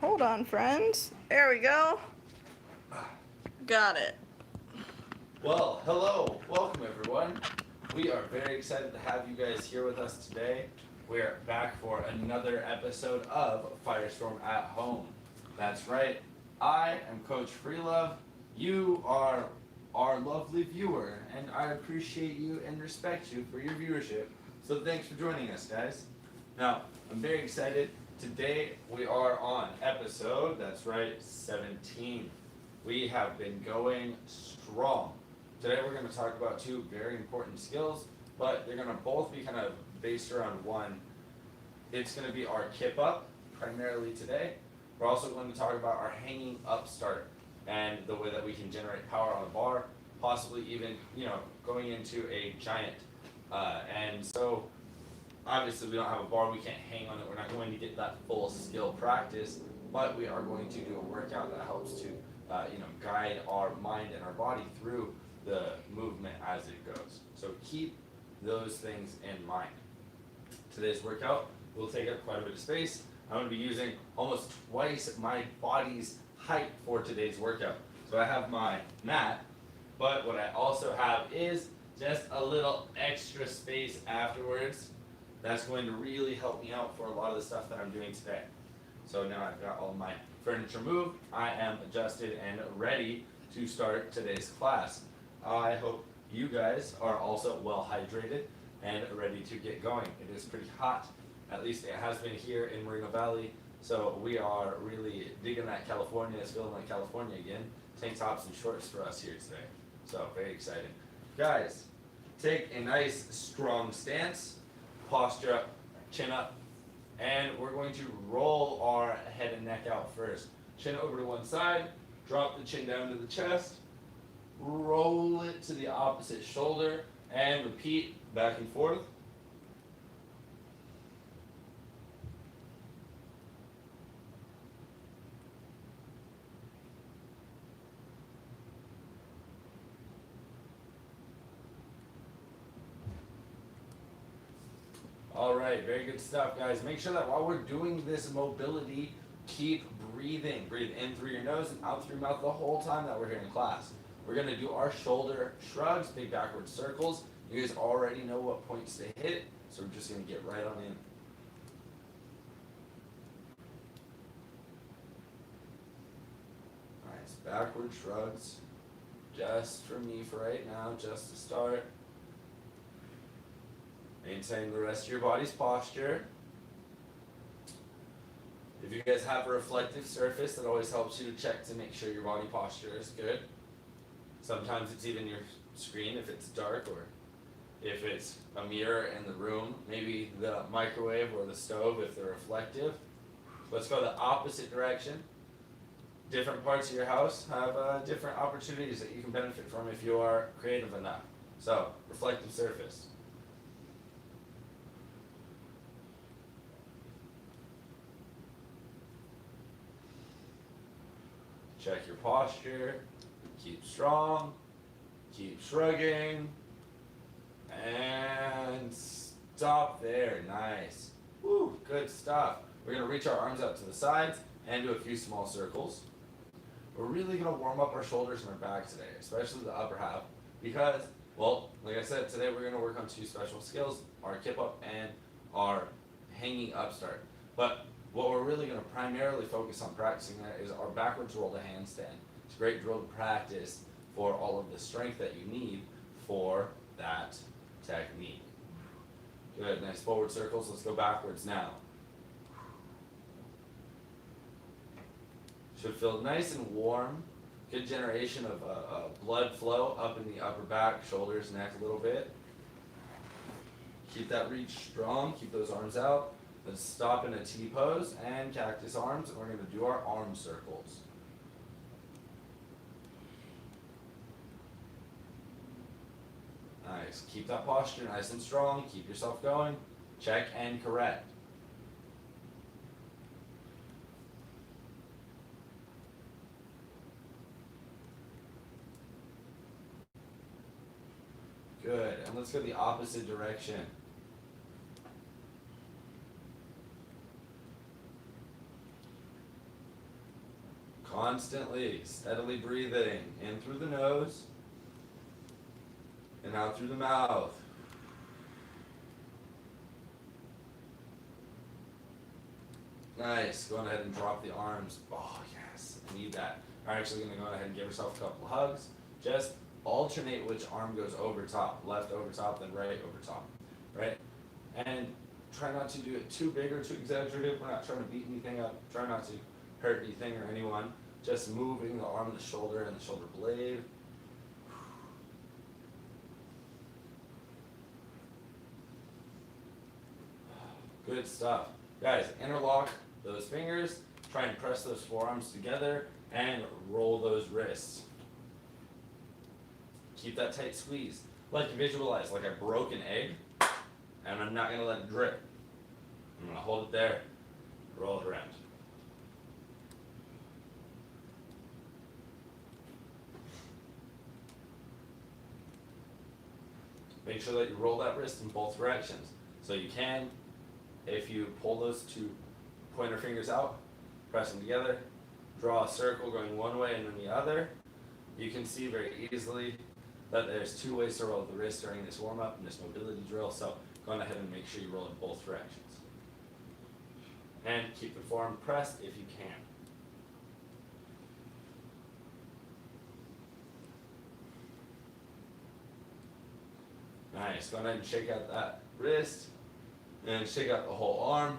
Hold on, friends. There we go. Got it. Well, hello, welcome everyone. We are very excited to have you guys here with us today. We're back for another episode of Firestorm at Home. That's right, I am Coach FreeLove. You are our lovely viewer, and I appreciate you and respect you for your viewership. So thanks for joining us, guys. Now, I'm very excited. Today we are on episode, that's right, 17. We have been going strong. Today we're going to talk about two very important skills, but they're going to both be kind of based around one. It's going to be our kip up, primarily today. We're also going to talk about our hanging up start and the way that we can generate power on a bar, possibly even, going into a giant. And so, obviously we don't have a bar, we can't hang on it, we're not going to get that full skill practice, but we are going to do a workout that helps to guide our mind and our body through the movement as it goes. So keep those things in mind. Today's workout will take up quite a bit of space. I'm going to be using almost twice my body's height for today's workout. So I have my mat, but what I also have is just a little extra space afterwards. That's going to really help me out for a lot of the stuff that I'm doing today. So now I've got all my furniture moved, I am adjusted and ready to start today's class. I hope you guys are also well hydrated and ready to get going. It is pretty hot, at least it has been here in Moreno Valley, so we are really digging that California. It's feeling like California again. Tank tops and shorts for us here today, so very excited. Guys, take a nice strong stance, posture up, chin up, and we're going to roll our head and neck out first. Chin over to one side, drop the chin down to the chest, roll it to the opposite shoulder, and repeat back and forth. All right, very good stuff, guys. Make sure that while we're doing this mobility, keep breathing. Breathe in through your nose and out through your mouth the whole time that we're here in class. We're going to do our shoulder shrugs, big backward circles. You guys already know what points to hit, so we're just going to get right on in. Nice, backward shrugs. Just for me for right now, just to start. Maintain the rest of your body's posture. If you guys have a reflective surface, that always helps you to check to make sure your body posture is good. Sometimes it's even your screen if it's dark, or if it's a mirror in the room, maybe the microwave or the stove if they're reflective. Let's go the opposite direction. Different parts of your house have different opportunities that you can benefit from if you are creative enough. So, reflective surface. Check your posture, keep strong, keep shrugging, and stop there, nice. Woo, good stuff. We're gonna reach our arms out to the sides and do a few small circles. We're really gonna warm up our shoulders and our back today, especially the upper half, because, well, like I said, today we're gonna work on two special skills, our kip up and our hanging up start. But what we're really going to primarily focus on practicing that is our backwards roll to handstand. It's a great drill to practice for all of the strength that you need for that technique. Good, nice forward circles. Let's go backwards now. Should feel nice and warm. Good generation of blood flow up in the upper back, shoulders, neck a little bit. Keep that reach strong, keep those arms out. Let's stop in a T pose and cactus arms, and we're going to do our arm circles. Nice. Keep that posture nice and strong. Keep yourself going. Check and correct. Good. And let's go the opposite direction. Constantly, steadily breathing in through the nose and out through the mouth. Nice. Go ahead and drop the arms. Oh, yes. I need that. You're actually going to go ahead and give yourself a couple of hugs. Just alternate which arm goes over top. Left over top, then right over top. Right? And try not to do it too big or too exaggerated. We're not trying to beat anything up. Try not to hurt anything or anyone. Just moving the arm, the shoulder, and the shoulder blade. Good stuff. Guys, interlock those fingers. Try and press those forearms together and roll those wrists. Keep that tight squeeze. Like visualize like a broken egg, and I'm not going to let it drip. I'm going to hold it there, roll it around. Make sure that you roll that wrist in both directions. So you can, if you pull those two pointer fingers out, press them together, draw a circle going one way and then the other. You can see very easily that there's two ways to roll the wrist during this warm-up and this mobility drill, so go on ahead and make sure you roll in both directions. And keep the forearm pressed if you can. Nice. Go ahead and shake out that wrist and shake out the whole arm.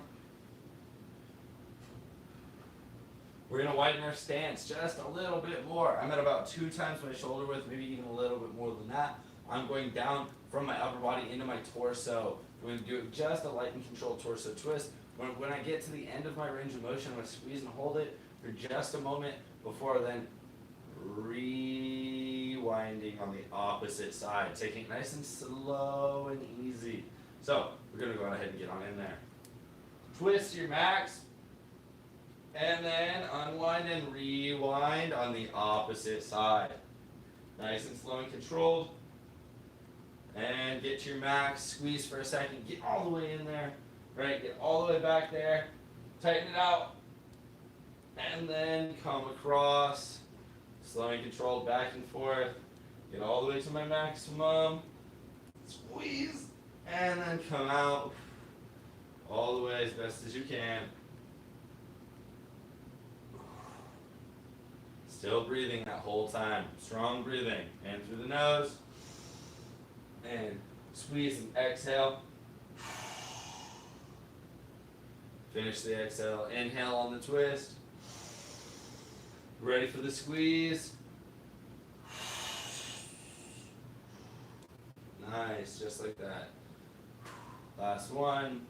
We're going to widen our stance just a little bit more. I'm at about 2 times my shoulder width, maybe even a little bit more than that. I'm going down from my upper body into my torso. I'm going to do just a light and controlled torso twist. When I get to the end of my range of motion, I'm going to squeeze and hold it for just a moment before then rewinding on the opposite side. Taking it nice and slow and easy. So we're going to go ahead and get on in there. Twist your max. And then unwind and rewind on the opposite side. Nice and slow and controlled. And get to your max. Squeeze for a second. Get all the way in there. Right? Get all the way back there. Tighten it out. And then come across. Slow and controlled back and forth. Get all the way to my maximum. Squeeze. And then come out. All the way as best as you can. Still breathing that whole time. Strong breathing. In through the nose. And squeeze and exhale. Finish the exhale. Inhale on the twist. Ready for the squeeze. Nice. Just like that. Last one.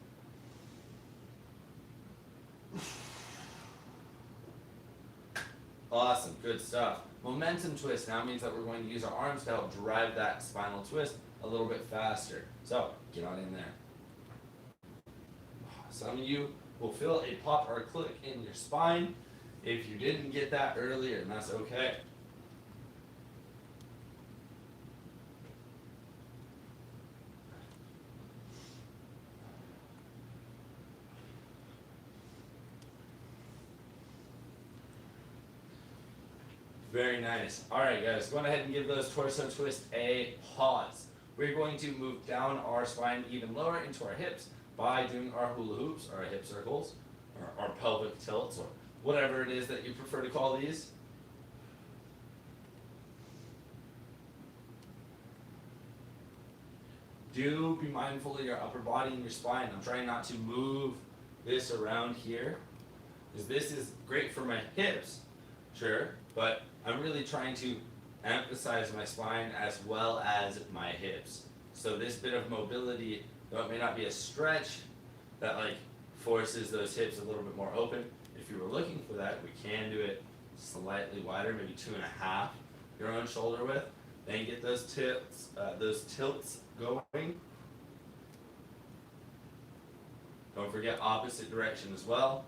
Awesome, good stuff. Momentum twist now means that we're going to use our arms to help drive that spinal twist a little bit faster. So, get on in there. Some of you will feel a pop or a click in your spine if you didn't get that earlier, and that's okay. Very nice. All right, guys, go ahead and give those torso twists a pause. We're going to move down our spine even lower into our hips by doing our hula hoops, or our hip circles, or our pelvic tilts, or whatever it is that you prefer to call these. Do be mindful of your upper body and your spine. I'm trying not to move this around here, because this is great for my hips, sure, but I'm really trying to emphasize my spine as well as my hips. So this bit of mobility, though it may not be a stretch, that like forces those hips a little bit more open. If you were looking for that, we can do it slightly wider, maybe 2.5 your own shoulder width. Then get those tilts going. Don't forget opposite direction as well.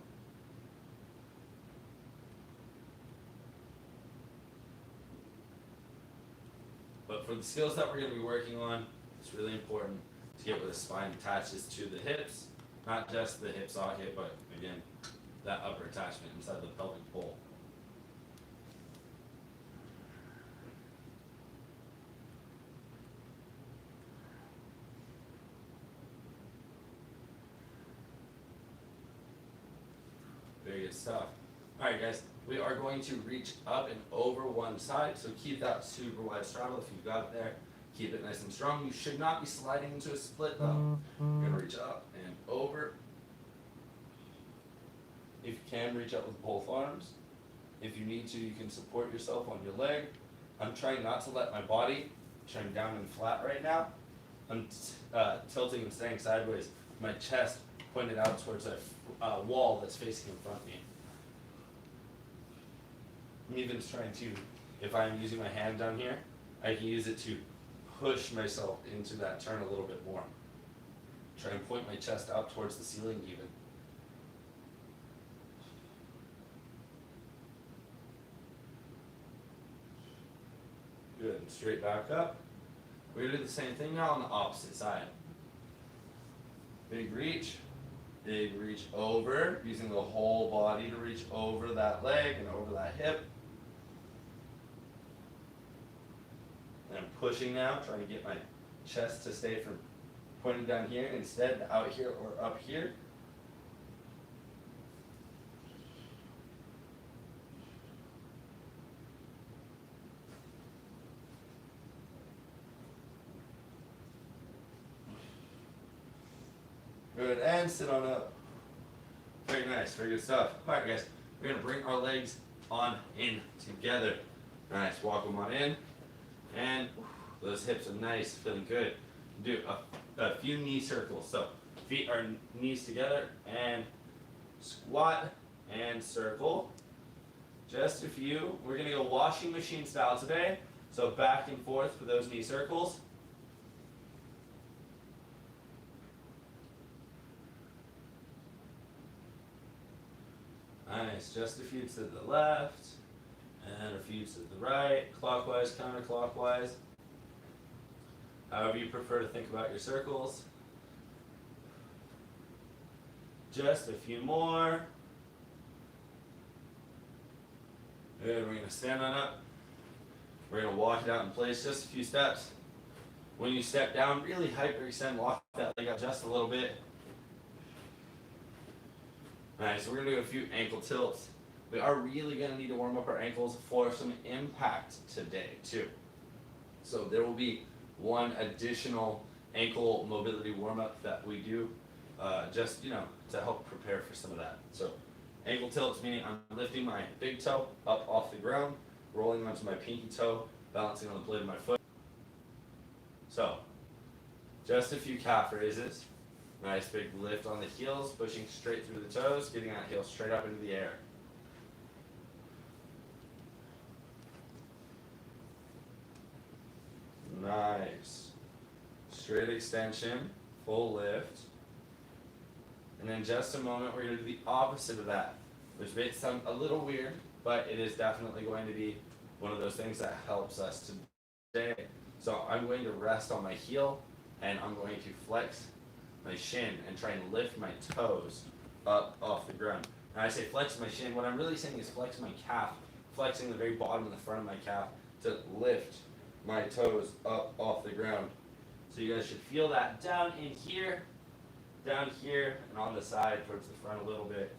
But for the skills that we're going to be working on, it's really important to get where the spine attaches to the hips, not just the hip socket, but again, that upper attachment inside the pelvic bowl. good stuff. Alright guys, we are going to reach up and over one side, so keep that super wide straddle if you've got it there. Keep it nice and strong. You should not be sliding into a split though. You're going to reach up and over. If you can, reach up with both arms. If you need to, you can support yourself on your leg. I'm trying not to let my body turn down and flat right now. I'm tilting and staying sideways. My chest pointed out towards a wall that's facing in front of me. I'm even trying to, if I'm using my hand down here, I can use it to push myself into that turn a little bit more. Try and point my chest out towards the ceiling even. Good, and straight back up. We're gonna do the same thing now on the opposite side. Big reach over, using the whole body to reach over that leg and over that hip. And I'm pushing now, trying to get my chest to stay from pointed down here, instead out here or up here. Good, and sit on up. Very nice, very good stuff. Alright guys, we're gonna bring our legs on in together. Nice, walk them on in. And those hips are nice, feeling good. Do a few knee circles. So feet are knees together and squat and circle. Just a few. We're gonna go washing machine style today. So back and forth for those knee circles. Nice, just a few to the left, and a few to the right, clockwise, counterclockwise. However you prefer to think about your circles. Just a few more. Good, we're gonna stand on up. We're gonna walk it out in place, just a few steps. When you step down, really hyperextend, walk that leg up just a little bit. Nice, so we're gonna do a few ankle tilts. We are really gonna need to warm up our ankles for some impact today too. So there will be one additional ankle mobility warm up that we do, just to help prepare for some of that. So ankle tilts meaning I'm lifting my big toe up off the ground, rolling onto my pinky toe, balancing on the blade of my foot. So just a few calf raises. Nice big lift on the heels, pushing straight through the toes, getting that heel straight up into the air. Nice. Straight extension, full lift. And in just a moment, we're going to do the opposite of that, which may sound a little weird, but it is definitely going to be one of those things that helps us today. So I'm going to rest on my heel, and I'm going to flex my shin and try and lift my toes up off the ground. And I say flex my shin, what I'm really saying is flex my calf, flexing the very bottom and the front of my calf to lift my toes up off the ground. So you guys should feel that down in here, and on the side towards the front a little bit.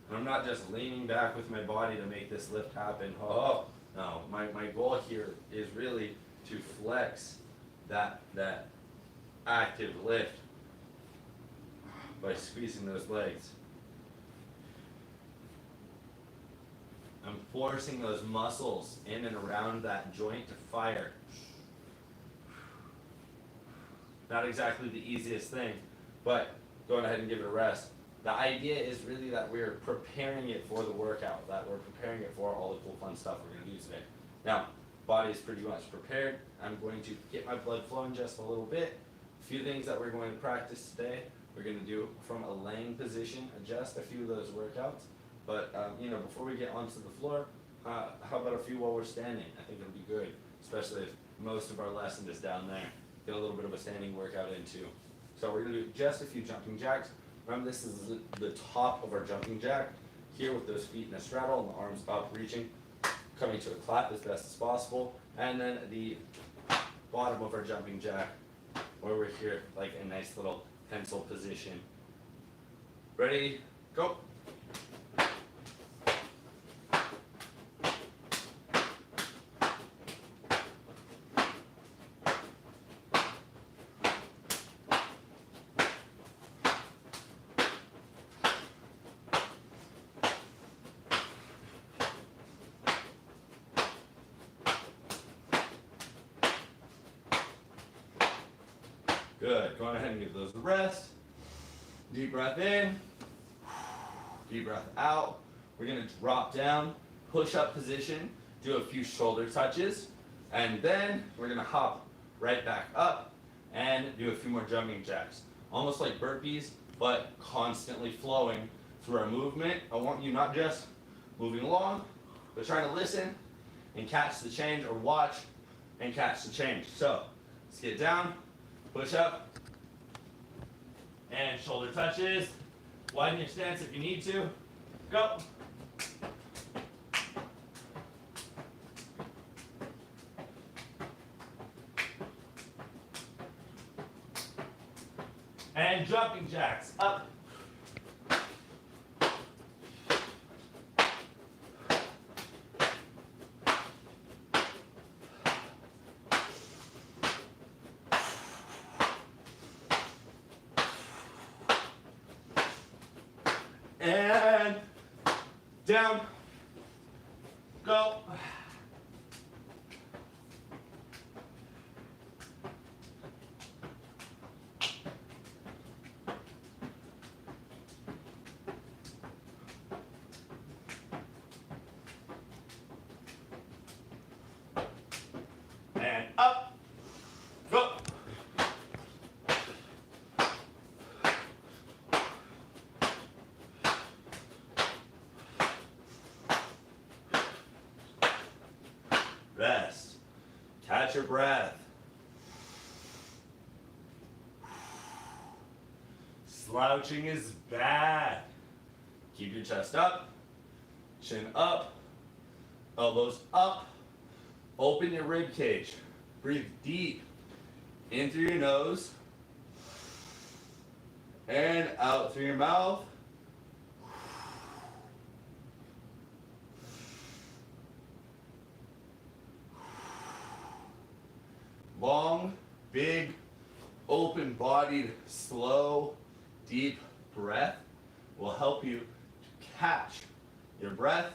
And I'm not just leaning back with my body to make this lift happen. Oh, no, my goal here is really to flex that active lift by squeezing those legs. I'm forcing those muscles in and around that joint to fire. Not exactly the easiest thing, but go ahead and give it a rest. The idea is really that we're preparing it for the workout, that we're preparing it for all the cool fun stuff we're going to do today. Now, body is pretty much prepared. I'm going to get my blood flowing just a little bit. A few things that we're going to practice today. We're going to do from a laying position, just a few of those workouts. But before we get onto the floor, how about a few while we're standing? I think it'll be good, especially if most of our lesson is down there. Get a little bit of a standing workout in too. So we're going to do just a few jumping jacks. Remember, this is the top of our jumping jack. Here with those feet in a straddle and the arms up reaching, coming to a clap as best as possible. And then the bottom of our jumping jack, where we're here like a nice little pencil position. Ready, go. Good. Go on ahead and give those a rest. Deep breath in. Deep breath out. We're going to drop down, push up position, do a few shoulder touches, and then we're going to hop right back up and do a few more jumping jacks. Almost like burpees, but constantly flowing through our movement. I want you not just moving along, but trying to listen and catch the change, or watch and catch the change. So let's get down. Push up, and shoulder touches. Widen your stance if you need to. Go. And jumping jacks, up. And down, go. And up, go. Rest. Catch your breath. Slouching is bad. Keep your chest up, chin up, elbows up. Open your rib cage. Breathe deep in through your nose and out through your mouth. Long, big, open-bodied, slow, deep breath will help you to catch your breath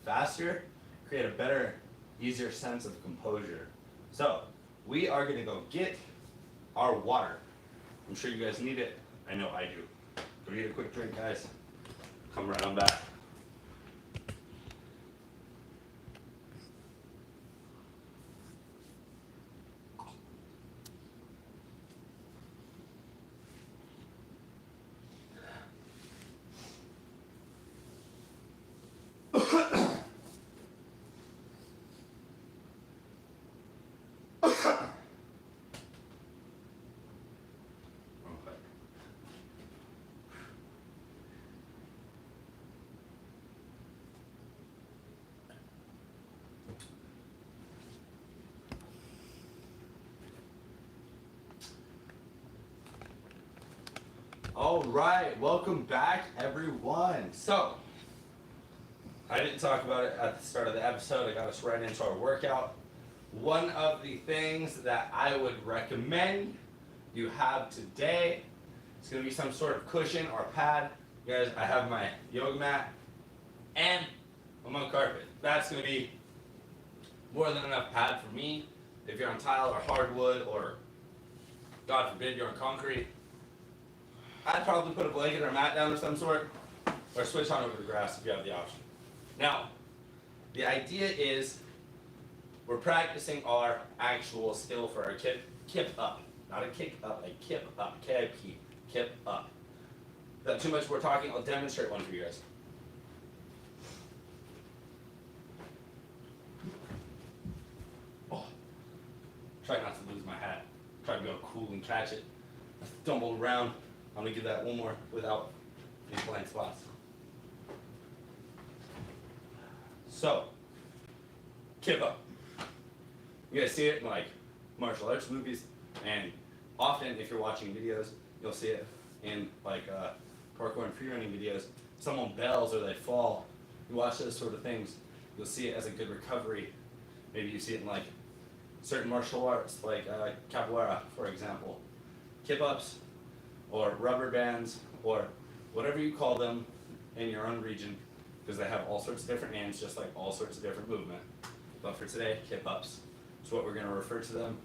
faster, create a better, easier sense of composure. So, we are going to go get our water. I'm sure you guys need it. I know I do. Go get a quick drink, guys. Come right on back. All right, welcome back, everyone. So, I didn't talk about it at the start of the episode. I got us right into our workout. One of the things that I would recommend you have today is going to be some sort of cushion or pad. You guys, I have my yoga mat and I'm on carpet. That's going to be more than enough pad for me. If you're on tile or hardwood, or God forbid you're on concrete, I'd probably put a blanket or a mat down of some sort, or switch on over to grass if you have the option. Now, the idea is we're practicing our actual skill for our kip up. Not a kick up, a kip up, K-I-P, kip up. Not too much we're talking, I'll demonstrate one for you guys. Oh, try not to lose my hat. Try to go cool and catch it. Stumble around. I'm gonna give that one more without these blank spots. So, kip up. You guys see it in like martial arts movies, and often if you're watching videos, you'll see it in like parkour and freerunning videos, someone bails or they fall, you watch those sort of things, you'll see it as a good recovery. Maybe you see it in like certain martial arts, like capoeira, for example. Kip-ups, or rubber bands, or whatever you call them in your own region, because they have all sorts of different names, just like all sorts of different movement. But for today, kip-ups is what we're going to refer to them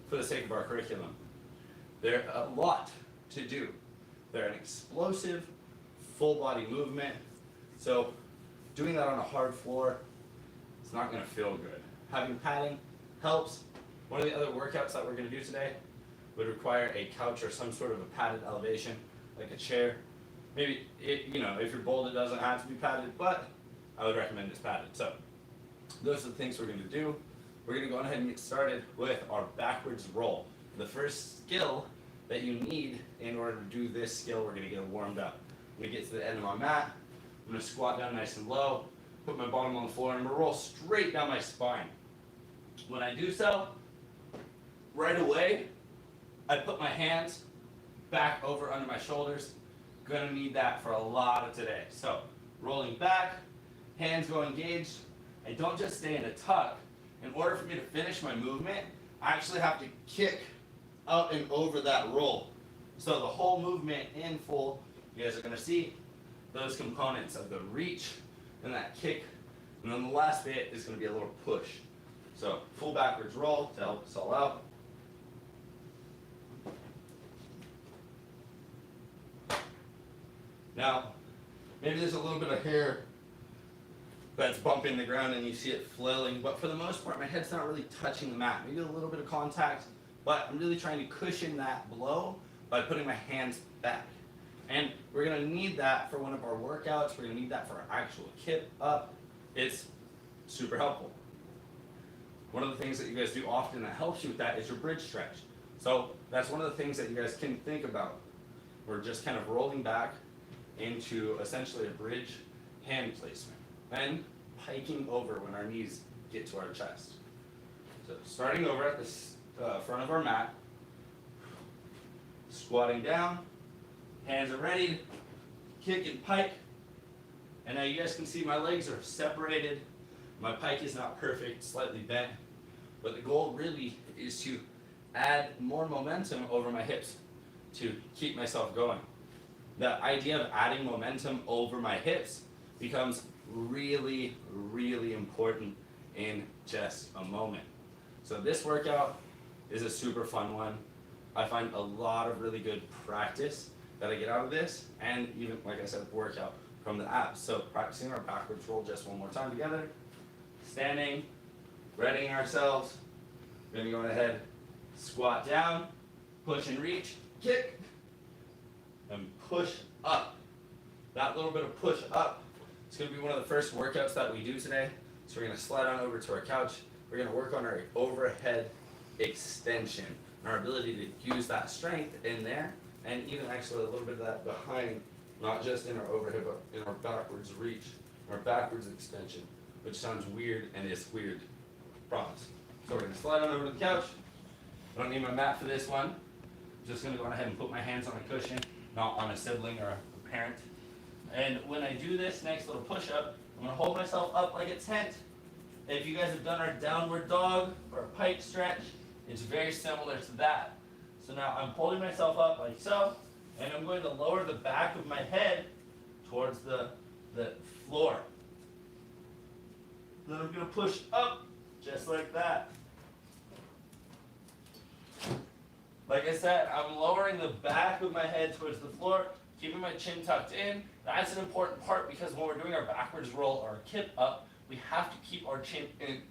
for the sake of our curriculum. They're a lot to do. They're an explosive, full body movement. So doing that on a hard floor, it's not going to feel good. Having padding helps. One of the other workouts that we're going to do today would require a couch or some sort of a padded elevation, like a chair. Maybe, if you're bold, it doesn't have to be padded, but I would recommend it's padded. So those are the things we're going to do. We're going to go ahead and get started with our backwards roll. The first skill that you need in order to do this skill, we're going to get warmed up. I'm going to get to the end of my mat. I'm going to squat down nice and low, put my bottom on the floor, and I'm going to roll straight down my spine. When I do so, right away, I put my hands back over under my shoulders. Gonna need that for a lot of today. So, rolling back, hands go engaged. I don't just stay in a tuck. In order for me to finish my movement, I actually have to kick up and over that roll. So the whole movement in full, you guys are gonna see those components of the reach and that kick. And then the last bit is gonna be a little push. So full backwards roll to help us all out. Now, maybe there's a little bit of hair that's bumping the ground and you see it flailing, but for the most part, my head's not really touching the mat. Maybe a little bit of contact, but I'm really trying to cushion that blow by putting my hands back. And we're gonna need that for one of our workouts. We're gonna need that for our actual kip up. It's super helpful. One of the things that you guys do often that helps you with that is your bridge stretch. So that's one of the things that you guys can think about. We're just kind of rolling back into essentially a bridge hand placement. Then hiking over when our knees get to our chest. So starting over at the front of our mat, squatting down, hands are ready, kick and pike. And now you guys can see my legs are separated. My pike is not perfect, slightly bent. But the goal really is to add more momentum over my hips to keep myself going. The idea of adding momentum over my hips becomes really, really important in just a moment. So this workout is a super fun one. I find a lot of really good practice that I get out of this, and even, like I said, workout from the abs. So practicing our backwards roll just one more time together. Standing, readying ourselves. We're gonna go ahead, squat down, push and reach, kick, and push up. That little bit of push up is going to be one of the first workouts that we do today. So we're going to slide on over to our couch. We're going to work on our overhead extension, our ability to use that strength in there, and even actually a little bit of that behind, not just in our overhead, but in our backwards reach, our backwards extension, which sounds weird, and it's weird. Promise. So we're going to slide on over to the couch. I don't need my mat for this one. I'm just going to go ahead and put my hands on a cushion, not on a sibling or a parent. And when I do this next little push-up, I'm going to hold myself up like a tent. If you guys have done our downward dog or a pike stretch, it's very similar to that. So now I'm holding myself up like so, and I'm going to lower the back of my head towards the floor. Then I'm going to push up just like that. Like I said, I'm lowering the back of my head towards the floor, keeping my chin tucked in. That's an important part because when we're doing our backwards roll or kip up, we have to keep our chin in,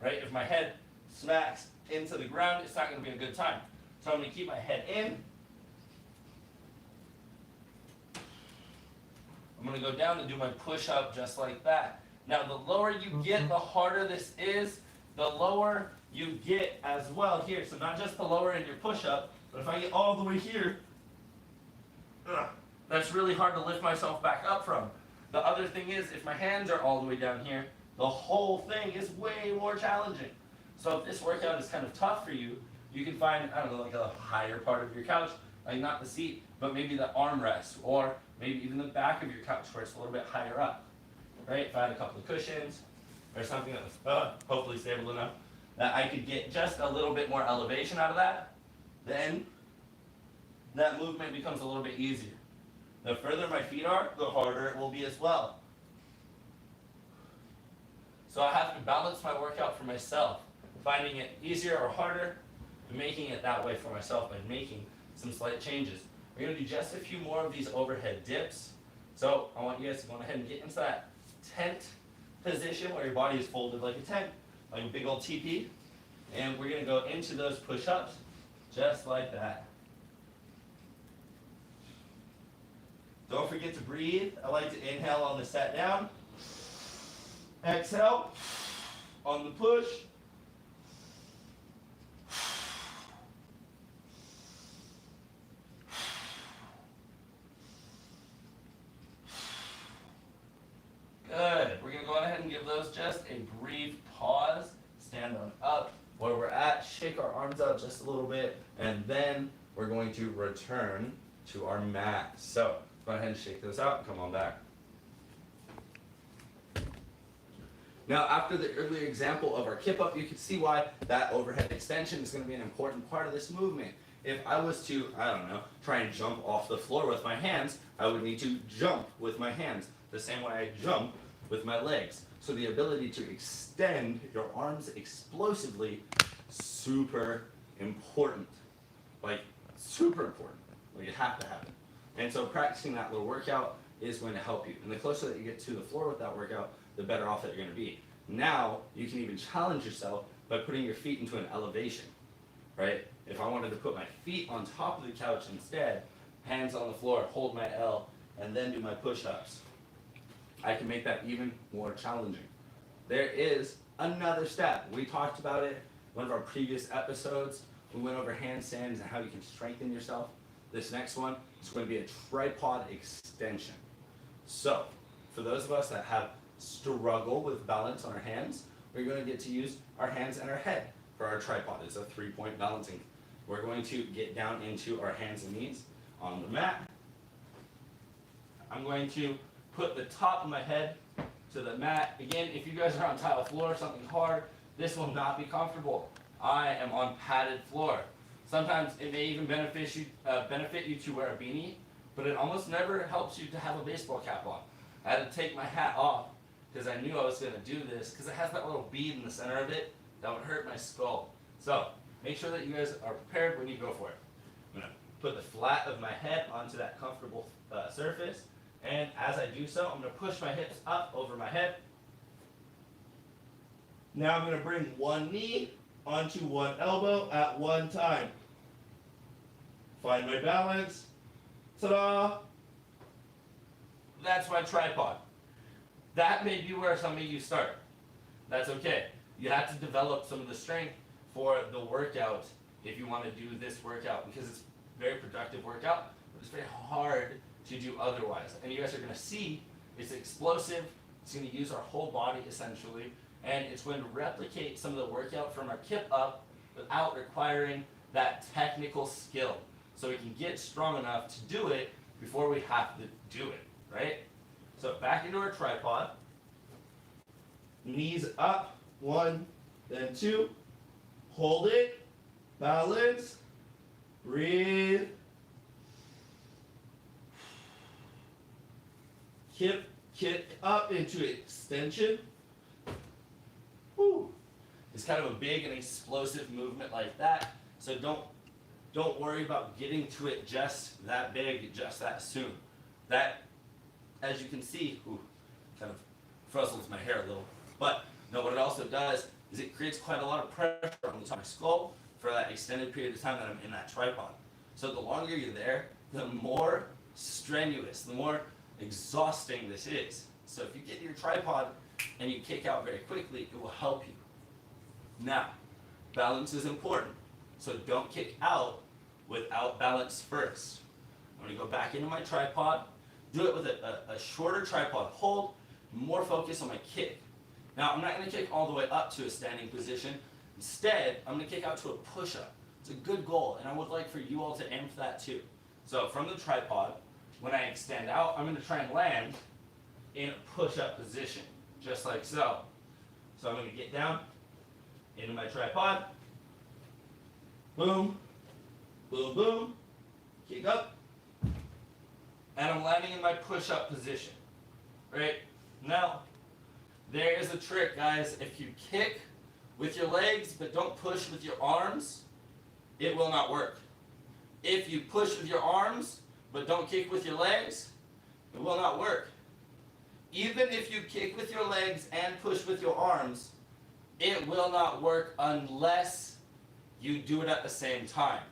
right? If my head smacks into the ground, it's not going to be a good time. So I'm going to keep my head in. I'm going to go down and do my push-up just like that. Now, the lower you get, the harder this is. The lower you get as well here. So not just the lower in your push-up, but if I get all the way here, that's really hard to lift myself back up from. The other thing is, if my hands are all the way down here, the whole thing is way more challenging. So if this workout is kind of tough for you, you can find, I don't know, like a higher part of your couch, like not the seat, but maybe the armrest or maybe even the back of your couch where it's a little bit higher up, right? If I had a couple of cushions or something that was hopefully stable enough that I could get just a little bit more elevation out of that, then that movement becomes a little bit easier. The further my feet are, the harder it will be as well. So I have to balance my workout for myself, finding it easier or harder, and making it that way for myself by making some slight changes. We're going to do just a few more of these overhead dips. So I want you guys to go ahead and get into that tent position where your body is folded like a tent, like a big old teepee. And we're going to go into those push-ups just like that. Don't forget to breathe. I like to inhale on the set down. Exhale on the push. Good. We're going to go ahead and give those just a brief pause. Stand on up where we're at. Shake our arms out just a little bit. And then we're going to return to our mat. So go ahead and shake those out and come on back. Now, after the earlier example of our kip up, you can see why that overhead extension is going to be an important part of this movement. If I was to, I don't know, try and jump off the floor with my hands, I would need to jump with my hands the same way I jump with my legs. So the ability to extend your arms explosively, super important. Like, super important. Like, you have to have it. And so practicing that little workout is going to help you. And the closer that you get to the floor with that workout, the better off that you're going to be. Now, you can even challenge yourself by putting your feet into an elevation, right? If I wanted to put my feet on top of the couch instead, hands on the floor, hold my L, and then do my push-ups, I can make that even more challenging. There is another step. We talked about it in one of our previous episodes. We went over handstands and how you can strengthen yourself. This next one is going to be a tripod extension. So, for those of us that have struggle with balance on our hands, we're going to get to use our hands and our head for our tripod. It's a 3-point balancing. We're going to get down into our hands and knees on the mat. I'm going to put the top of my head to the mat. Again, if you guys are on tile floor or something hard, this will not be comfortable. I am on padded floor. Sometimes it may even benefit you to wear a beanie, but it almost never helps you to have a baseball cap on. I had to take my hat off because I knew I was going to do this because it has that little bead in the center of it that would hurt my skull. So make sure that you guys are prepared when you go for it. I'm going to put the flat of my head onto that comfortable surface, and as I do so, I'm going to push my hips up over my head. Now I'm going to bring one knee onto one elbow at one time. Find my balance. Ta-da! That's my tripod. That may be where some of you start. That's okay. You have to develop some of the strength for the workout if you want to do this workout, because it's a very productive workout, but it's very hard to do otherwise. And you guys are going to see it's explosive. It's going to use our whole body essentially, and it's going to replicate some of the workout from our kip up without requiring that technical skill. So we can get strong enough to do it before we have to do it, right? So back into our tripod, knees up, 1, then 2, hold it, balance, breathe, kick up into extension. Woo. It's kind of a big and explosive movement like that, so don't worry about getting to it just that big, just that soon. That, as you can see, kind of fuzzles my hair a little. But no, what it also does is it creates quite a lot of pressure on the top of my skull for that extended period of time that I'm in that tripod. So the longer you're there, the more strenuous, the more exhausting this is. So if you get your tripod and you kick out very quickly, it will help you. Now, balance is important. So don't kick out without balance first. I'm going to go back into my tripod, do it with a shorter tripod hold, more focus on my kick. Now, I'm not going to kick all the way up to a standing position. Instead, I'm going to kick out to a push-up. It's a good goal, and I would like for you all to aim for that too. So from the tripod, when I extend out, I'm going to try and land in a push-up position, just like so. So I'm going to get down into my tripod, boom, boom, boom, kick up, and I'm landing in my push-up position, right? Now, there is a trick, guys. If you kick with your legs but don't push with your arms, it will not work. If you push with your arms but don't kick with your legs, it will not work. Even if you kick with your legs and push with your arms, it will not work unless you do it at the same time.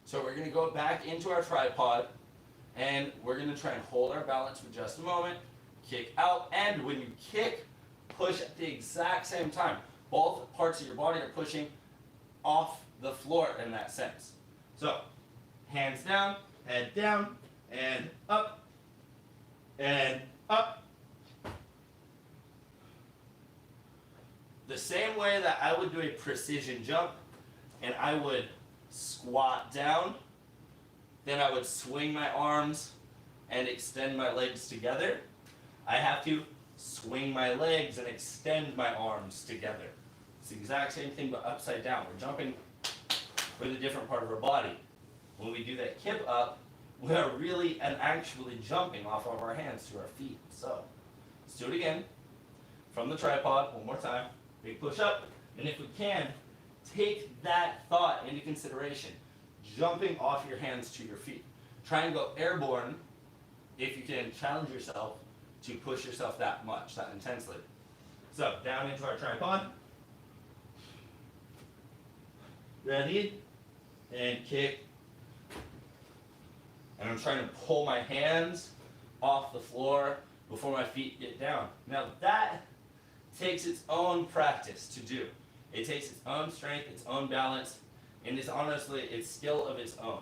So we're going to go back into our tripod, and we're going to try and hold our balance for just a moment, kick out, and when you kick, push at the exact same time. Both parts of your body are pushing off the floor in that sense. So, hands down, head down, and up, and up. The same way that I would do a precision jump, and I would squat down, then I would swing my arms and extend my legs together. I have to swing my legs and extend my arms together. It's the exact same thing but upside down. We're jumping with a different part of our body. When we do that kip up, we are really and actually jumping off of our hands to our feet. So, let's do it again. From the tripod, one more time. Big push up. And if we can, take that thought into consideration. Jumping off your hands to your feet. Try and go airborne if you can challenge yourself to push yourself that much, that intensely. So, down into our tripod. Ready? And kick. And I'm trying to pull my hands off the floor before my feet get down. Now that takes its own practice to do. It takes its own strength, its own balance, and it's honestly, it's skill of its own.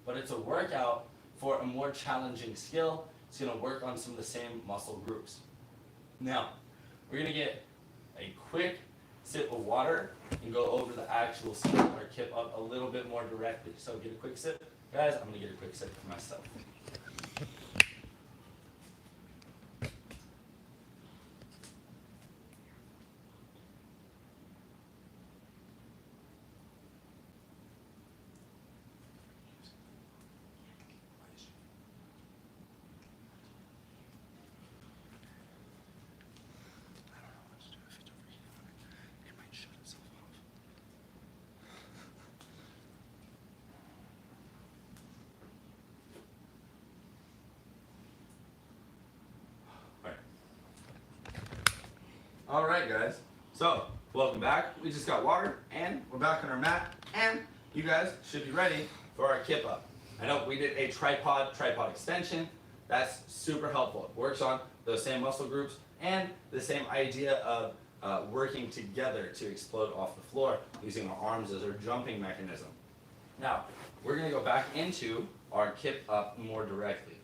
But it's a workout for a more challenging skill. It's going to work on some of the same muscle groups. Now, we're going to get a quick sip of water and go over the actual skill or kip up a little bit more directly. So get a quick sip. Guys, I'm going to get a quick sip for myself. All right, guys. So, welcome back. We just got water, and we're back on our mat, and you guys should be ready for our kip up. I know we did a tripod extension. That's super helpful. It works on those same muscle groups and the same idea of working together to explode off the floor using our arms as our jumping mechanism. Now, we're going to go back into our kip up more directly.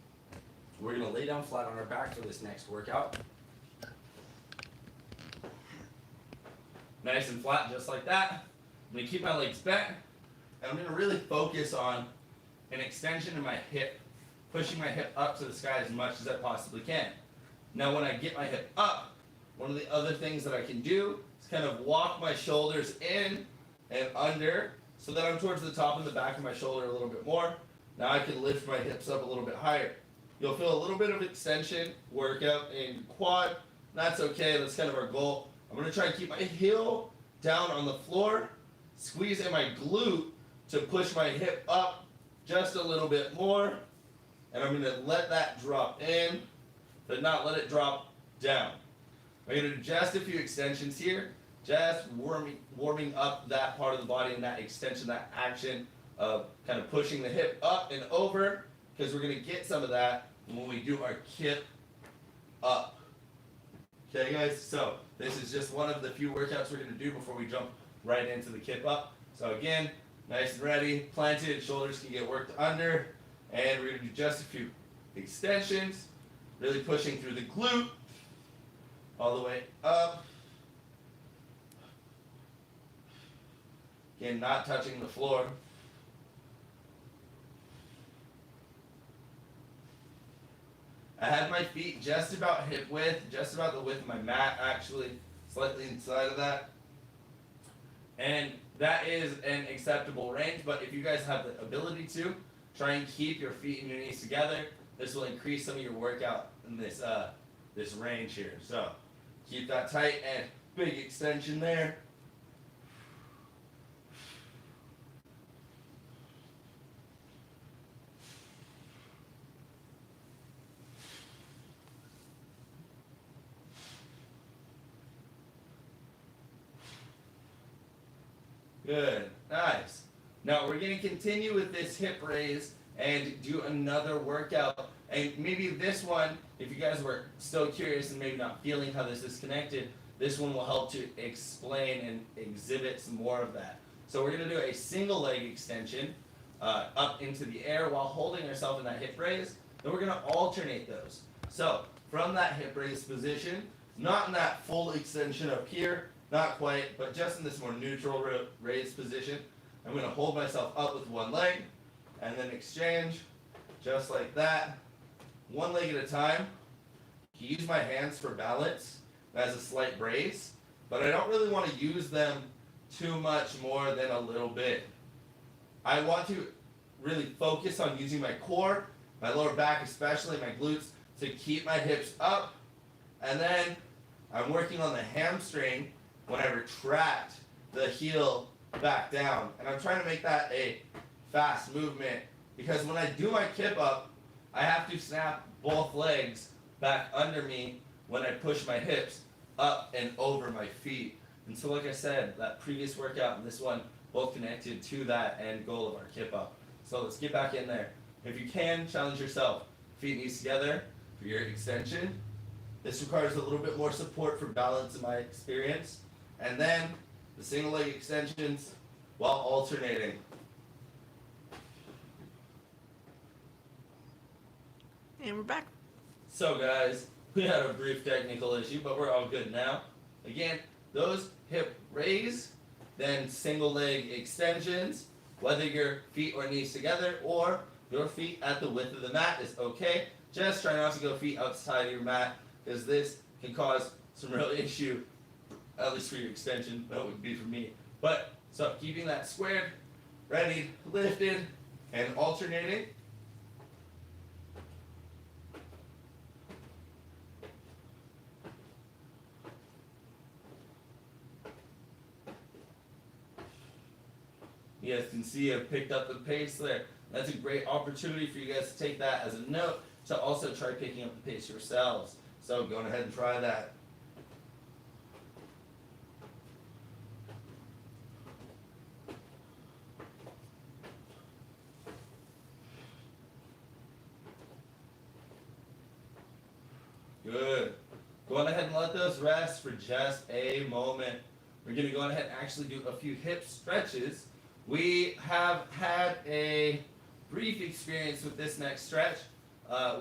We're going to lay down flat on our back for this next workout. Nice and flat, just like that. I'm going to keep my legs bent, and I'm going to really focus on an extension in my hip, pushing my hip up to the sky as much as I possibly can. Now, when I get my hip up, one of the other things that I can do is kind of walk my shoulders in and under so that I'm towards the top and the back of my shoulder a little bit more. Now I can lift my hips up a little bit higher. You'll feel a little bit of extension workout in quad. That's okay, that's kind of our goal. I'm going to try and keep my heel down on the floor, squeeze in my glute to push my hip up just a little bit more, and I'm going to let that drop in, but not let it drop down. I'm going to do just a few extensions here, just warming up that part of the body and that extension, that action of kind of pushing the hip up and over, because we're going to get some of that when we do our kip up. Okay, guys, so this is just one of the few workouts we're going to do before we jump right into the kip up. So again, nice and ready, planted, shoulders can get worked under, and we're going to do just a few extensions, really pushing through the glute, all the way up. Again, not touching the floor. I had my feet just about hip width, just about the width of my mat actually, slightly inside of that. And that is an acceptable range, but if you guys have the ability to, try and keep your feet and your knees together. This will increase some of your workout in this range here. So keep that tight and big extension there. Good, nice. Now we're going to continue with this hip raise and do another workout. And maybe this one, if you guys were still curious and maybe not feeling how this is connected, this one will help to explain and exhibit some more of that. So we're going to do a single leg extension up into the air while holding ourselves in that hip raise. Then we're going to alternate those. So from that hip raise position, not in that full extension up here, not quite, but just in this more neutral raised position, I'm going to hold myself up with one leg and then exchange just like that, one leg at a time. Use my hands for balance as a slight brace, but I don't really want to use them too much more than a little bit. I want to really focus on using my core, my lower back, especially my glutes, to keep my hips up, and then I'm working on the hamstring when I retract the heel back down. And I'm trying to make that a fast movement because when I do my kip up, I have to snap both legs back under me when I push my hips up and over my feet. And so like I said, that previous workout and this one both connected to that end goal of our kip up. So let's get back in there. If you can, challenge yourself. Feet, knees together for your extension. This requires a little bit more support for balance in my experience. And then the single leg extensions while alternating. And we're back. So guys, we had a brief technical issue, but we're all good now. Again, those hip raise, then single leg extensions, whether your feet or knees together or your feet at the width of the mat is okay. Just try not to go feet outside of your mat because this can cause some real issue, at least for your extension, that would be for me. But, so keeping that squared, ready, lifted, and alternating. You guys can see I've picked up the pace there. That's a great opportunity for you guys to take that as a note to also try picking up the pace yourselves. So go ahead and try that. Good. Go on ahead and let those rest for just a moment. We're going to go ahead and actually do a few hip stretches. We have had a brief experience with this next stretch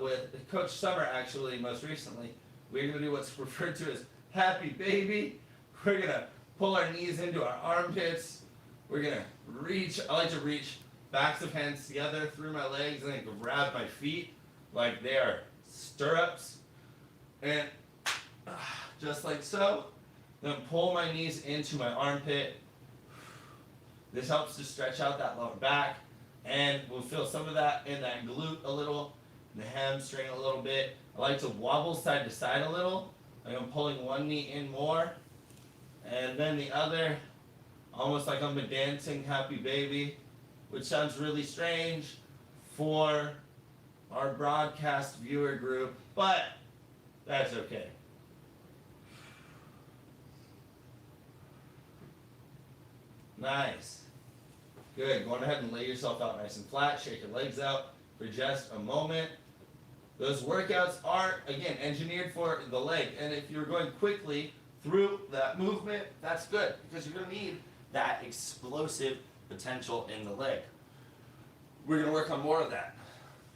with Coach Summer actually most recently. We're going to do what's referred to as happy baby. We're going to pull our knees into our armpits. We're going to reach, I like to reach backs of hands together through my legs and then grab my feet like they are stirrups. And just like so, then pull my knees into my armpit. This helps to stretch out that lower back, and we'll feel some of that in that glute a little, the hamstring a little bit. I like to wobble side to side a little, like I'm pulling one knee in more, and then the other, almost like I'm a dancing happy baby, which sounds really strange for our broadcast viewer group, but that's okay. Nice. Good. Go on ahead and lay yourself out nice and flat. Shake your legs out for just a moment. Those workouts are, again, engineered for the leg. And if you're going quickly through that movement, that's good because you're going to need that explosive potential in the leg. We're going to work on more of that.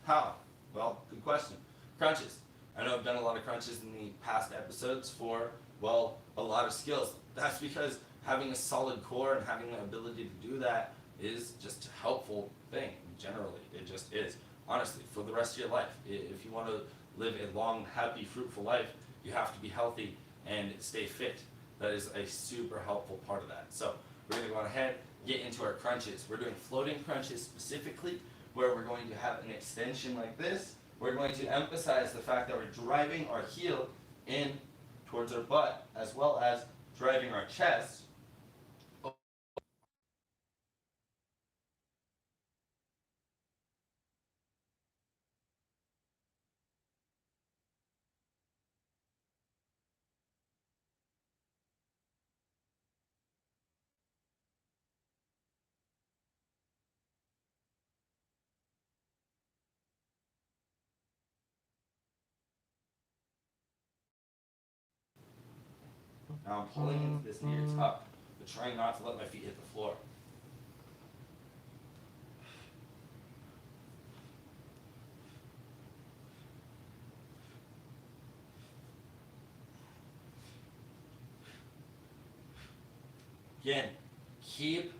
How? Well, good question. Crunches. I know I've done a lot of crunches in the past episodes for, well, a lot of skills. That's because having a solid core and having the ability to do that is just a helpful thing, generally. It just is. Honestly, for the rest of your life. If you want to live a long, happy, fruitful life, you have to be healthy and stay fit. That is a super helpful part of that. So we're going to go ahead, get into our crunches. We're doing floating crunches specifically, where we're going to have an extension like this. We're going to emphasize the fact that we're driving our heel in towards our butt, as well as driving our chest. Now I'm pulling into this near tuck, but trying not to let my feet hit the floor. Again, keep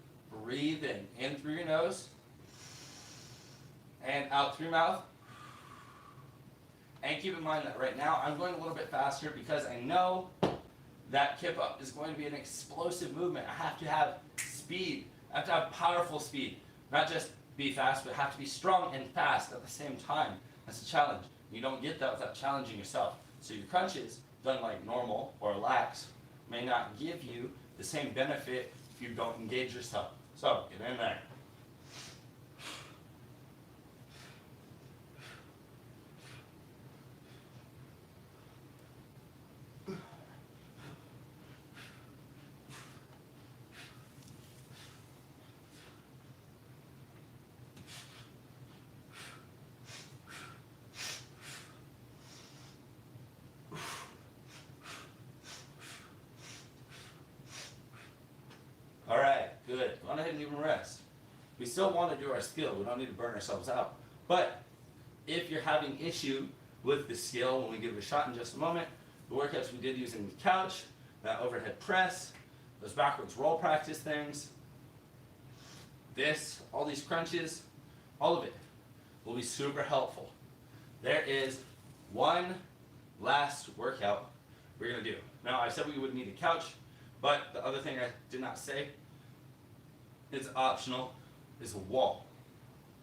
breathing in through your nose and out through your mouth. And keep in mind that right now I'm going a little bit faster because I know that kip up is going to be an explosive movement. I have to have speed. I have to have powerful speed. Not just be fast, but have to be strong and fast at the same time. That's a challenge. You don't get that without challenging yourself. So your crunches, done like normal or lax, may not give you the same benefit if you don't engage yourself. So get in there. Alright, good. Go on ahead and even rest. We still want to do our skill. We don't need to burn ourselves out. But if you're having issue with the skill, when we give it a shot in just a moment, the workouts we did using the couch, that overhead press, those backwards roll practice things, this, all these crunches, all of it will be super helpful. There is one last workout we're going to do. Now, I said we would need a couch, but the other thing I did not say, it's optional, is a wall.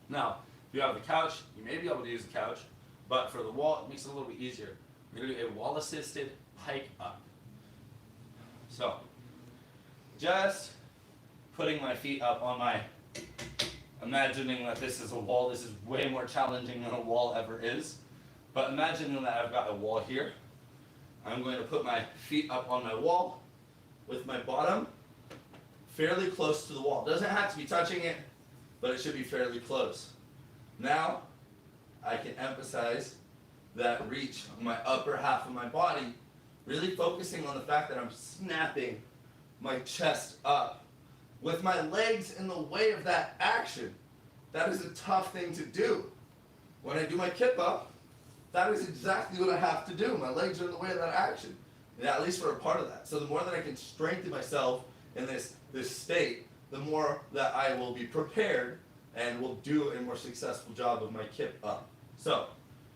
Now, if you have the couch, you may be able to use the couch, but for the wall, it makes it a little bit easier. We're going to do a wall-assisted hike up. So, just putting my feet up on my, imagining that this is a wall. This is way more challenging than a wall ever is. But imagining that I've got a wall here. I'm going to put my feet up on my wall with my bottom fairly close to the wall. Doesn't have to be touching it, but it should be fairly close. Now, I can emphasize that reach on my upper half of my body, really focusing on the fact that I'm snapping my chest up with my legs in the way of that action. That is a tough thing to do. When I do my kip up, that is exactly what I have to do. My legs are in the way of that action, at least for a part of that. So the more that I can strengthen myself in this state, the more that I will be prepared and will do a more successful job of my kip up. So,